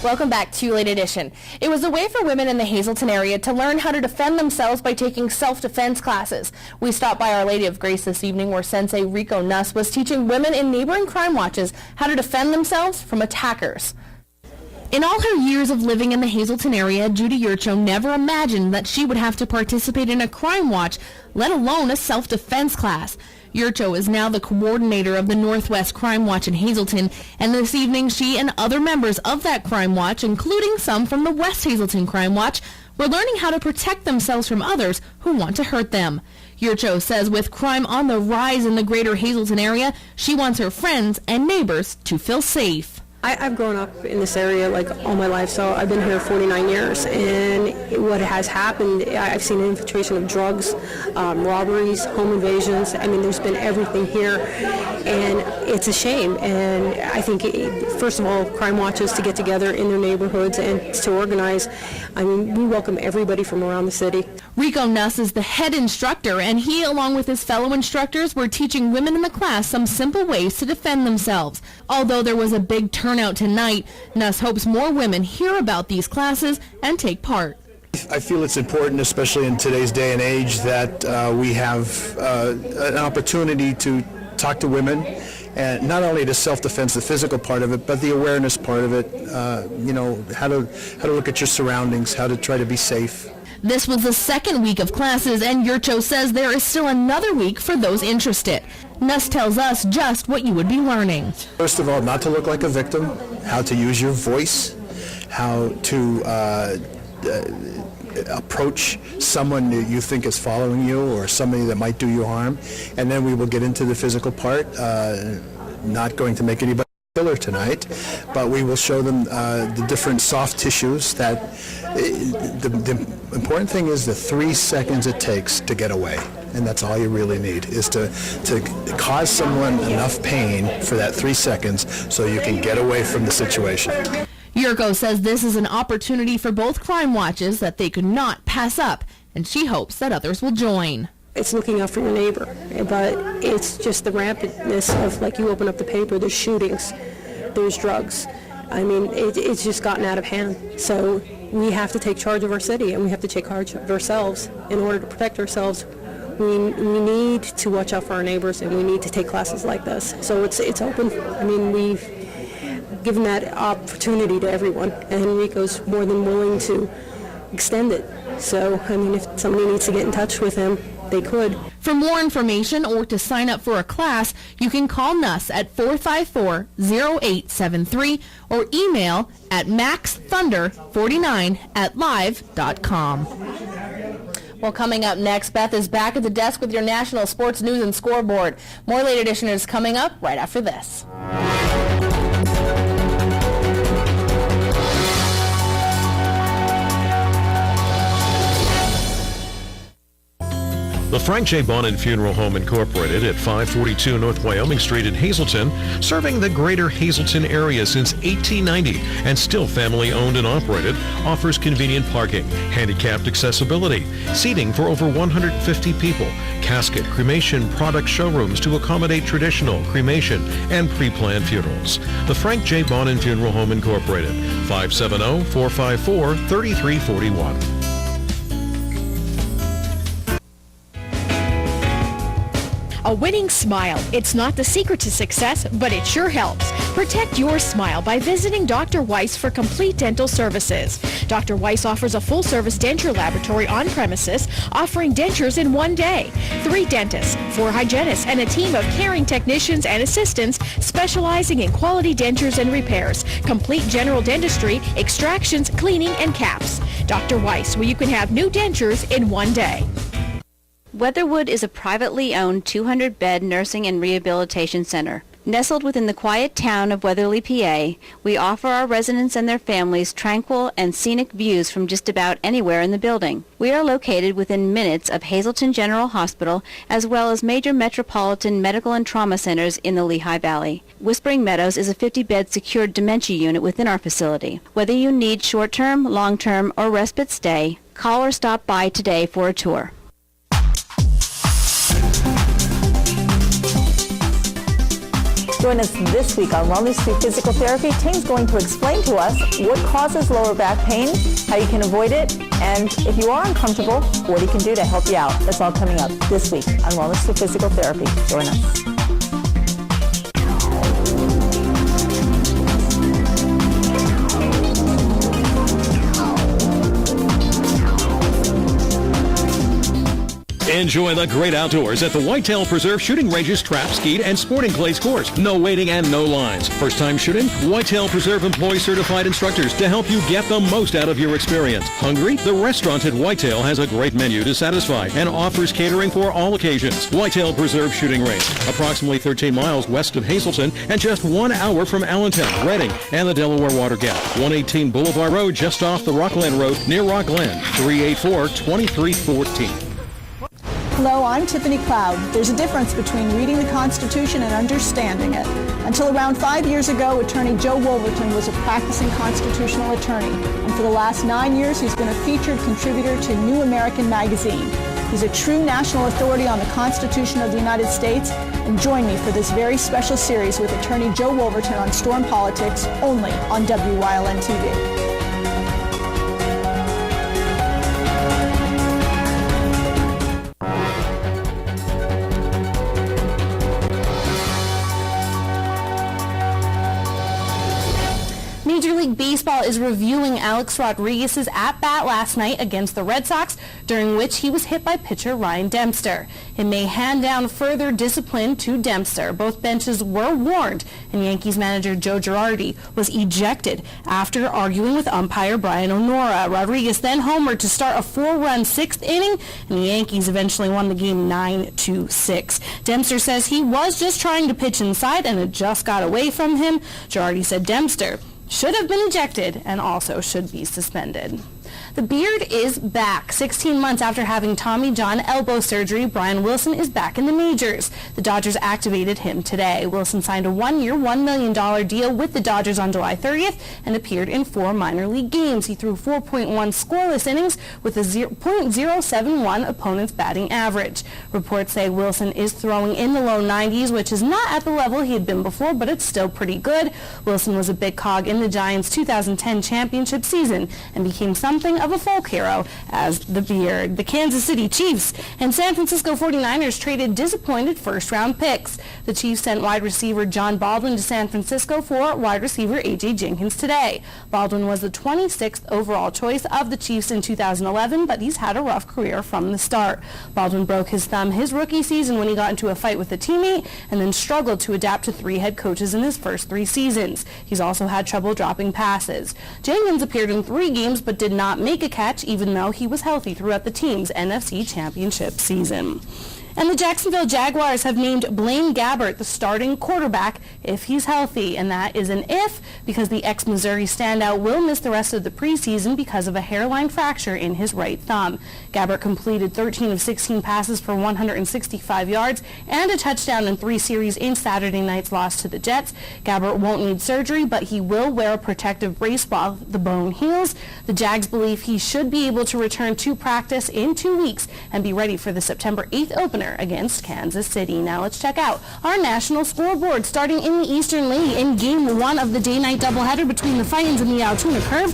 Welcome back to Late Edition. It was a way for women in the Hazleton area to learn how to defend themselves by taking self-defense classes. We stopped by Our Lady of Grace this evening where Sensei Rico Nuss was teaching women in neighboring crime watches how to defend themselves from attackers. In all her years of living in the Hazleton area, Judy Yurcho never imagined that she would have to participate in a crime watch, let alone a self-defense class. Yurcho is now the coordinator of the Northwest Crime Watch in Hazleton, and this evening she and other members of that crime watch, including some from the West Hazleton Crime Watch, were learning how to protect themselves from others who want to hurt them. Yurcho says with crime on the rise in the greater Hazleton area, she wants her friends and neighbors to feel safe. I've grown up in this area like all my life, so I've been here 49 years, and what has happened, I've seen an infiltration of drugs, robberies, home invasions. I mean, there's been everything here, and it's a shame. And I think, first of all, crime watches to get together in their neighborhoods and to organize. I mean, we welcome everybody from around the city. Rico Nuss is the head instructor, and he, along with his fellow instructors, were teaching women in the class some simple ways to defend themselves. Although there was a big turnout tonight, Nuss hopes more women hear about these classes and take part. I feel it's important, especially in today's day and age, that we have an opportunity to talk to women, and not only the self-defense, the physical part of it, but the awareness part of it. You know, how to look at your surroundings, how to try to be safe. This was the second week of classes, and Yurcho says there is still another week for those interested. Nuss tells us just what you would be learning. First of all, not to look like a victim, how to use your voice, how to approach someone that you think is following you or somebody that might do you harm. And then we will get into the physical part, not going to make anybody killer tonight, but we will show them the different soft tissues that the important thing is the 3 seconds it takes to get away. And that's all you really need, is to cause someone enough pain for that 3 seconds so you can get away from the situation. Yurko says this is an opportunity for both crime watches that they could not pass up, and she hopes that others will join. It's looking out for your neighbor, but it's just the rampantness of, like, you open up the paper, there's shootings, there's drugs. I mean, it's just gotten out of hand. So we have to take charge of our city, and we have to take charge of ourselves. In order to protect ourselves, we need to watch out for our neighbors, and we need to take classes like this. So it's open. I mean, we've given that opportunity to everyone, and Rico's more than willing to extend it. So, I mean, if somebody needs to get in touch with him, they could. For more information or to sign up for a class, you can call Nuss at 454-0873 or email at maxthunder49@live.com. Well, coming up next, Beth is back at the desk with your national sports news and scoreboard. More Late Edition is coming up right after this. The Frank J. Bonin Funeral Home Incorporated at 542 North Wyoming Street in Hazelton, serving the greater Hazelton area since 1890 and still family owned and operated, offers convenient parking, handicapped accessibility, seating for over 150 people, casket, cremation product showrooms to accommodate traditional, cremation, and pre-planned funerals. The Frank J. Bonin Funeral Home Incorporated, 570-454-3341. A winning smile. It's not the secret to success, but it sure helps. Protect your smile by visiting Dr. Weiss for complete dental services. Dr. Weiss offers a full-service denture laboratory on premises, offering dentures in one day. 3 dentists, 4 hygienists, and a team of caring technicians and assistants specializing in quality dentures and repairs, complete general dentistry, extractions, cleaning, and caps. Dr. Weiss, where you can have new dentures in one day. Weatherwood is a privately owned 200-bed nursing and rehabilitation center. Nestled within the quiet town of Weatherly, PA, we offer our residents and their families tranquil and scenic views from just about anywhere in the building. We are located within minutes of Hazelton General Hospital, as well as major metropolitan medical and trauma centers in the Lehigh Valley. Whispering Meadows is a 50-bed secured dementia unit within our facility. Whether you need short-term, long-term, or respite stay, call or stop by today for a tour. Join us this week on Wellness Through Physical Therapy. Tim's going to explain to us what causes lower back pain, how you can avoid it, and if you are uncomfortable, what he can do to help you out. That's all coming up this week on Wellness Through Physical Therapy. Join us. Enjoy the great outdoors at the Whitetail Preserve Shooting Range's Trap, Skeet, and Sporting Clays course. No waiting and no lines. First time shooting? Whitetail Preserve employs certified instructors to help you get the most out of your experience. Hungry? The restaurant at Whitetail has a great menu to satisfy and offers catering for all occasions. Whitetail Preserve Shooting Range, approximately 13 miles west of Hazelton and just 1 hour from Allentown, Reading, and the Delaware Water Gap. 118 Boulevard Road, just off the Rockland Road near Rockland. 384-2314. Hello, I'm Tiffany Cloud. There's a difference between reading the Constitution and understanding it. Until around 5 years ago, Attorney Joe Wolverton was a practicing constitutional attorney, and for the last 9 years, he's been a featured contributor to New American Magazine. He's a true national authority on the Constitution of the United States, and join me for this very special series with Attorney Joe Wolverton on Storm Politics, only on WYLN TV. Major League Baseball is reviewing Alex Rodriguez's at-bat last night against the Red Sox, during which he was hit by pitcher Ryan Dempster. It may hand down further discipline to Dempster. Both benches were warned, and Yankees manager Joe Girardi was ejected after arguing with umpire Brian O'Nora. Rodriguez then homered to start a 4-run 6th inning, and the Yankees eventually won the game 9-6. Dempster says he was just trying to pitch inside, and it just got away from him. Girardi said Dempster should have been ejected and also should be suspended. The Beard is back. 16 months after having Tommy John elbow surgery, Brian Wilson is back in the majors. The Dodgers activated him today. Wilson signed a 1-year, $1 million deal with the Dodgers on July 30th and appeared in 4 minor league games. He threw 4.1 scoreless innings with a 0.071 opponent's batting average. Reports say Wilson is throwing in the low 90s, which is not at the level he had been before, but it's still pretty good. Wilson was a big cog in the Giants' 2010 championship season and became something of a folk hero as the Beard. The Kansas City Chiefs and San Francisco 49ers traded disappointed first-round picks. The Chiefs sent wide receiver John Baldwin to San Francisco for wide receiver A.J. Jenkins today. Baldwin was the 26th overall choice of the Chiefs in 2011, but he's had a rough career from the start. Baldwin broke his thumb his rookie season when he got into a fight with a teammate and then struggled to adapt to 3 head coaches in his first 3 seasons. He's also had trouble dropping passes. Jenkins appeared in 3 games but did not make a catch, even though he was healthy throughout the team's NFC Championship season. And the Jacksonville Jaguars have named Blaine Gabbert the starting quarterback if he's healthy. And that is an if, because the ex-Missouri standout will miss the rest of the preseason because of a hairline fracture in his right thumb. Gabbert completed 13 of 16 passes for 165 yards and a touchdown in 3 series in Saturday night's loss to the Jets. Gabbert won't need surgery, but he will wear a protective brace while the bone heals. The Jags believe he should be able to return to practice in 2 weeks and be ready for the September 8th opener against Kansas City. Now let's check out our national scoreboard. Starting in the Eastern League in Game 1 of the day-night doubleheader between the Fightins and the Altoona Curve,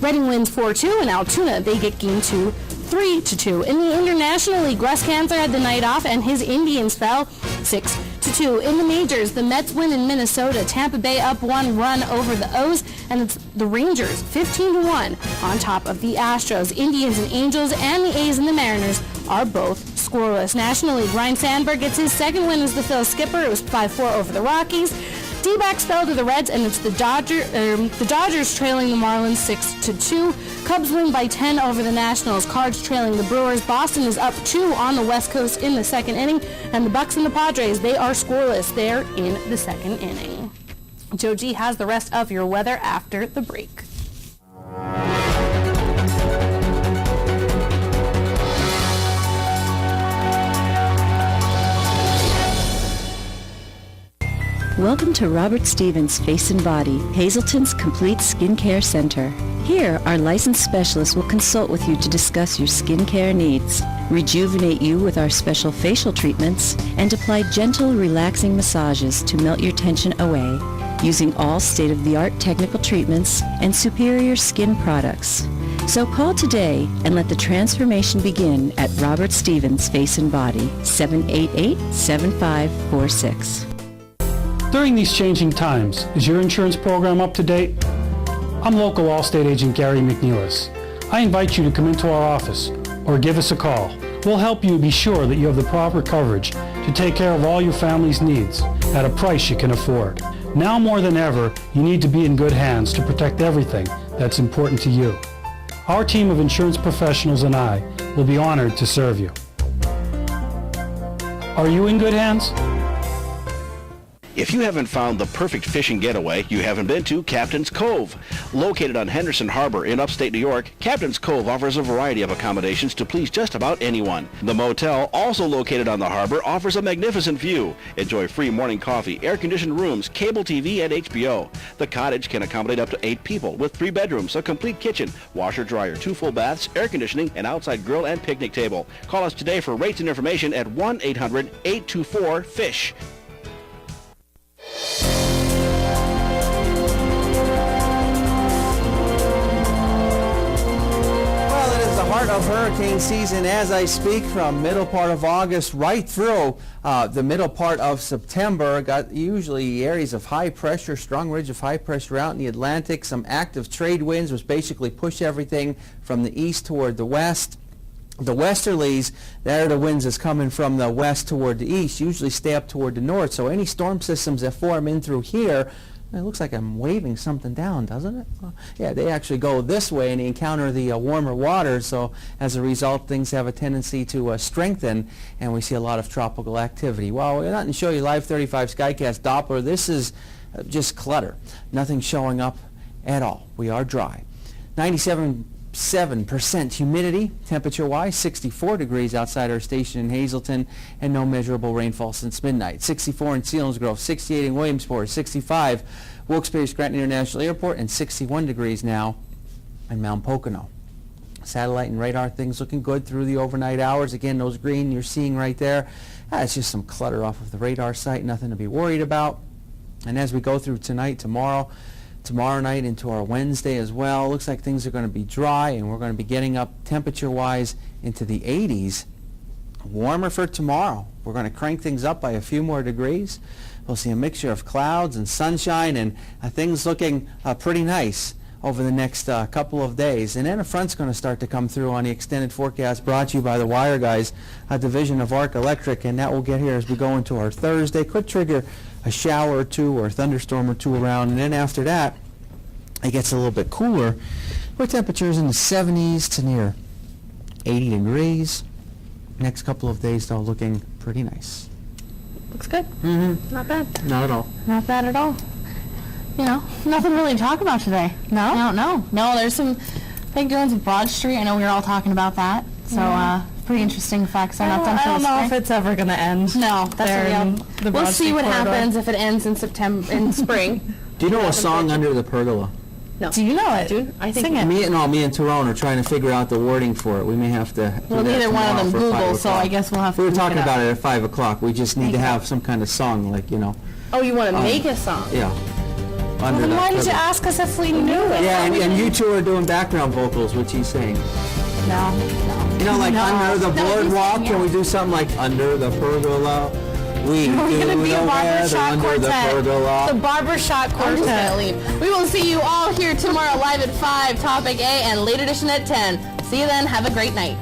Reading wins 4-2, and Altoona, they get Game 2 3-2. In the International League, Russ Cancer had the night off and his Indians fell 6-2. In the majors, the Mets win in Minnesota, Tampa Bay up 1 run over the O's, and it's the Rangers 15-1 on top of the Astros. Indians and Angels and the A's and the Mariners are both scoreless. National League, Ryan Sandberg gets his second win as the Phil skipper. It was 5-4 over the Rockies. D-backs fell to the Reds, and it's the Dodgers trailing the Marlins 6-2. Cubs win by 10 over the Nationals. Cards trailing the Brewers. Boston is up 2 on the West Coast in the second inning, and the Bucks and the Padres, they are scoreless there in the second inning. Joe G has the rest of your weather after the break. Welcome to Robert Stevens Face and Body, Hazelton's complete skincare center. Here, our licensed specialists will consult with you to discuss your skincare needs, rejuvenate you with our special facial treatments, and apply gentle, relaxing massages to melt your tension away, using all state-of-the-art technical treatments and superior skin products. So call today and let the transformation begin at Robert Stevens Face and Body, 788-7546. During these changing times, is your insurance program up to date? I'm local Allstate agent Gary McNeilis. I invite you to come into our office or give us a call. We'll help you be sure that you have the proper coverage to take care of all your family's needs at a price you can afford. Now more than ever, you need to be in good hands to protect everything that's important to you. Our team of insurance professionals and I will be honored to serve you. Are you in good hands? If you haven't found the perfect fishing getaway, you haven't been to Captain's Cove. Located on Henderson Harbor in upstate New York, Captain's Cove offers a variety of accommodations to please just about anyone. The motel, also located on the harbor, offers a magnificent view. Enjoy free morning coffee, air-conditioned rooms, cable TV, and HBO. The cottage can accommodate up to 8 people with 3 bedrooms, a complete kitchen, washer, dryer, 2 full baths, air conditioning, and outside grill and picnic table. Call us today for rates and information at 1-800-824-FISH. Well, it is the heart of hurricane season as I speak, from middle part of August right through the middle part of September. Got usually areas of high pressure, strong ridge of high pressure out in the Atlantic. Some active trade winds, which basically push everything from the east toward the west. The westerlies, there are the winds that's coming from the west toward the east, usually stay up toward the north. So any storm systems that form in through here, it looks like I'm waving something down, doesn't it? Yeah, they actually go this way and they encounter the warmer water. So as a result, things have a tendency to strengthen, and we see a lot of tropical activity. Well, we're not going to show you Live 35 Skycast Doppler. This is just clutter. Nothing showing up at all. We are dry. 97% humidity, temperature-wise, 64 degrees outside our station in Hazelton, and no measurable rainfall since midnight. 64 in Selinsgrove, 68 in Williamsport, 65 Wilkes-Barre Scranton International Airport, and 61 degrees now in Mount Pocono. Satellite and radar things looking good through the overnight hours. Again, those green you're seeing right there, it's just some clutter off of the radar site, nothing to be worried about. And as we go through tonight, tomorrow night into our Wednesday as well, looks like things are going to be dry, and we're going to be getting up temperature-wise into the 80s. Warmer for tomorrow. We're going to crank things up by a few more degrees. We'll see a mixture of clouds and sunshine, and things looking pretty nice over the next couple of days. And then a front's going to start to come through on the extended forecast brought to you by the Wire Guys, a division of Arc Electric, and that will get here as we go into our Thursday. Could trigger a shower or two or a thunderstorm or two around, and then after that it gets a little bit cooler with temperatures in the 70s to near 80 degrees. Next couple of days, though, looking pretty nice. Looks good. Mm-hmm. Not bad. Not at all. Not bad at all. You know, nothing really to talk about today. No? No, there's some big doings with Broad Street. I know we were all talking about that. So, pretty interesting facts are not done for I don't know spring. if it's ever going to end. No, that's the we'll Broad see Street what corridor. happens if it ends in spring. Do you know a song, Under the Pergola? No. Do you know it? Dude, I think Sing it. Me and Tyrone are trying to figure out the wording for it. We may have to. Well, do that neither one of them tomorrow for 5 Google, so o'clock. I guess we'll have to We were look talking it up. about it at 5 o'clock. We just need to have some kind of song, like, you know. Oh, you want to make a song? Yeah. Under Then the why did you Pergola. ask us if we knew it? Yeah, and you two are doing background vocals, which he's saying. No. You know, like No. Under the No, he's Boardwalk, saying, can we do something like Under the Pergola? We We're do going to be the a weather barbershop under the quartet. pergola. The barbershop I'm just quartet. gonna leave. We will see you all here tomorrow live at 5, Topic A, and Late Edition at 10. See you then. Have a great night.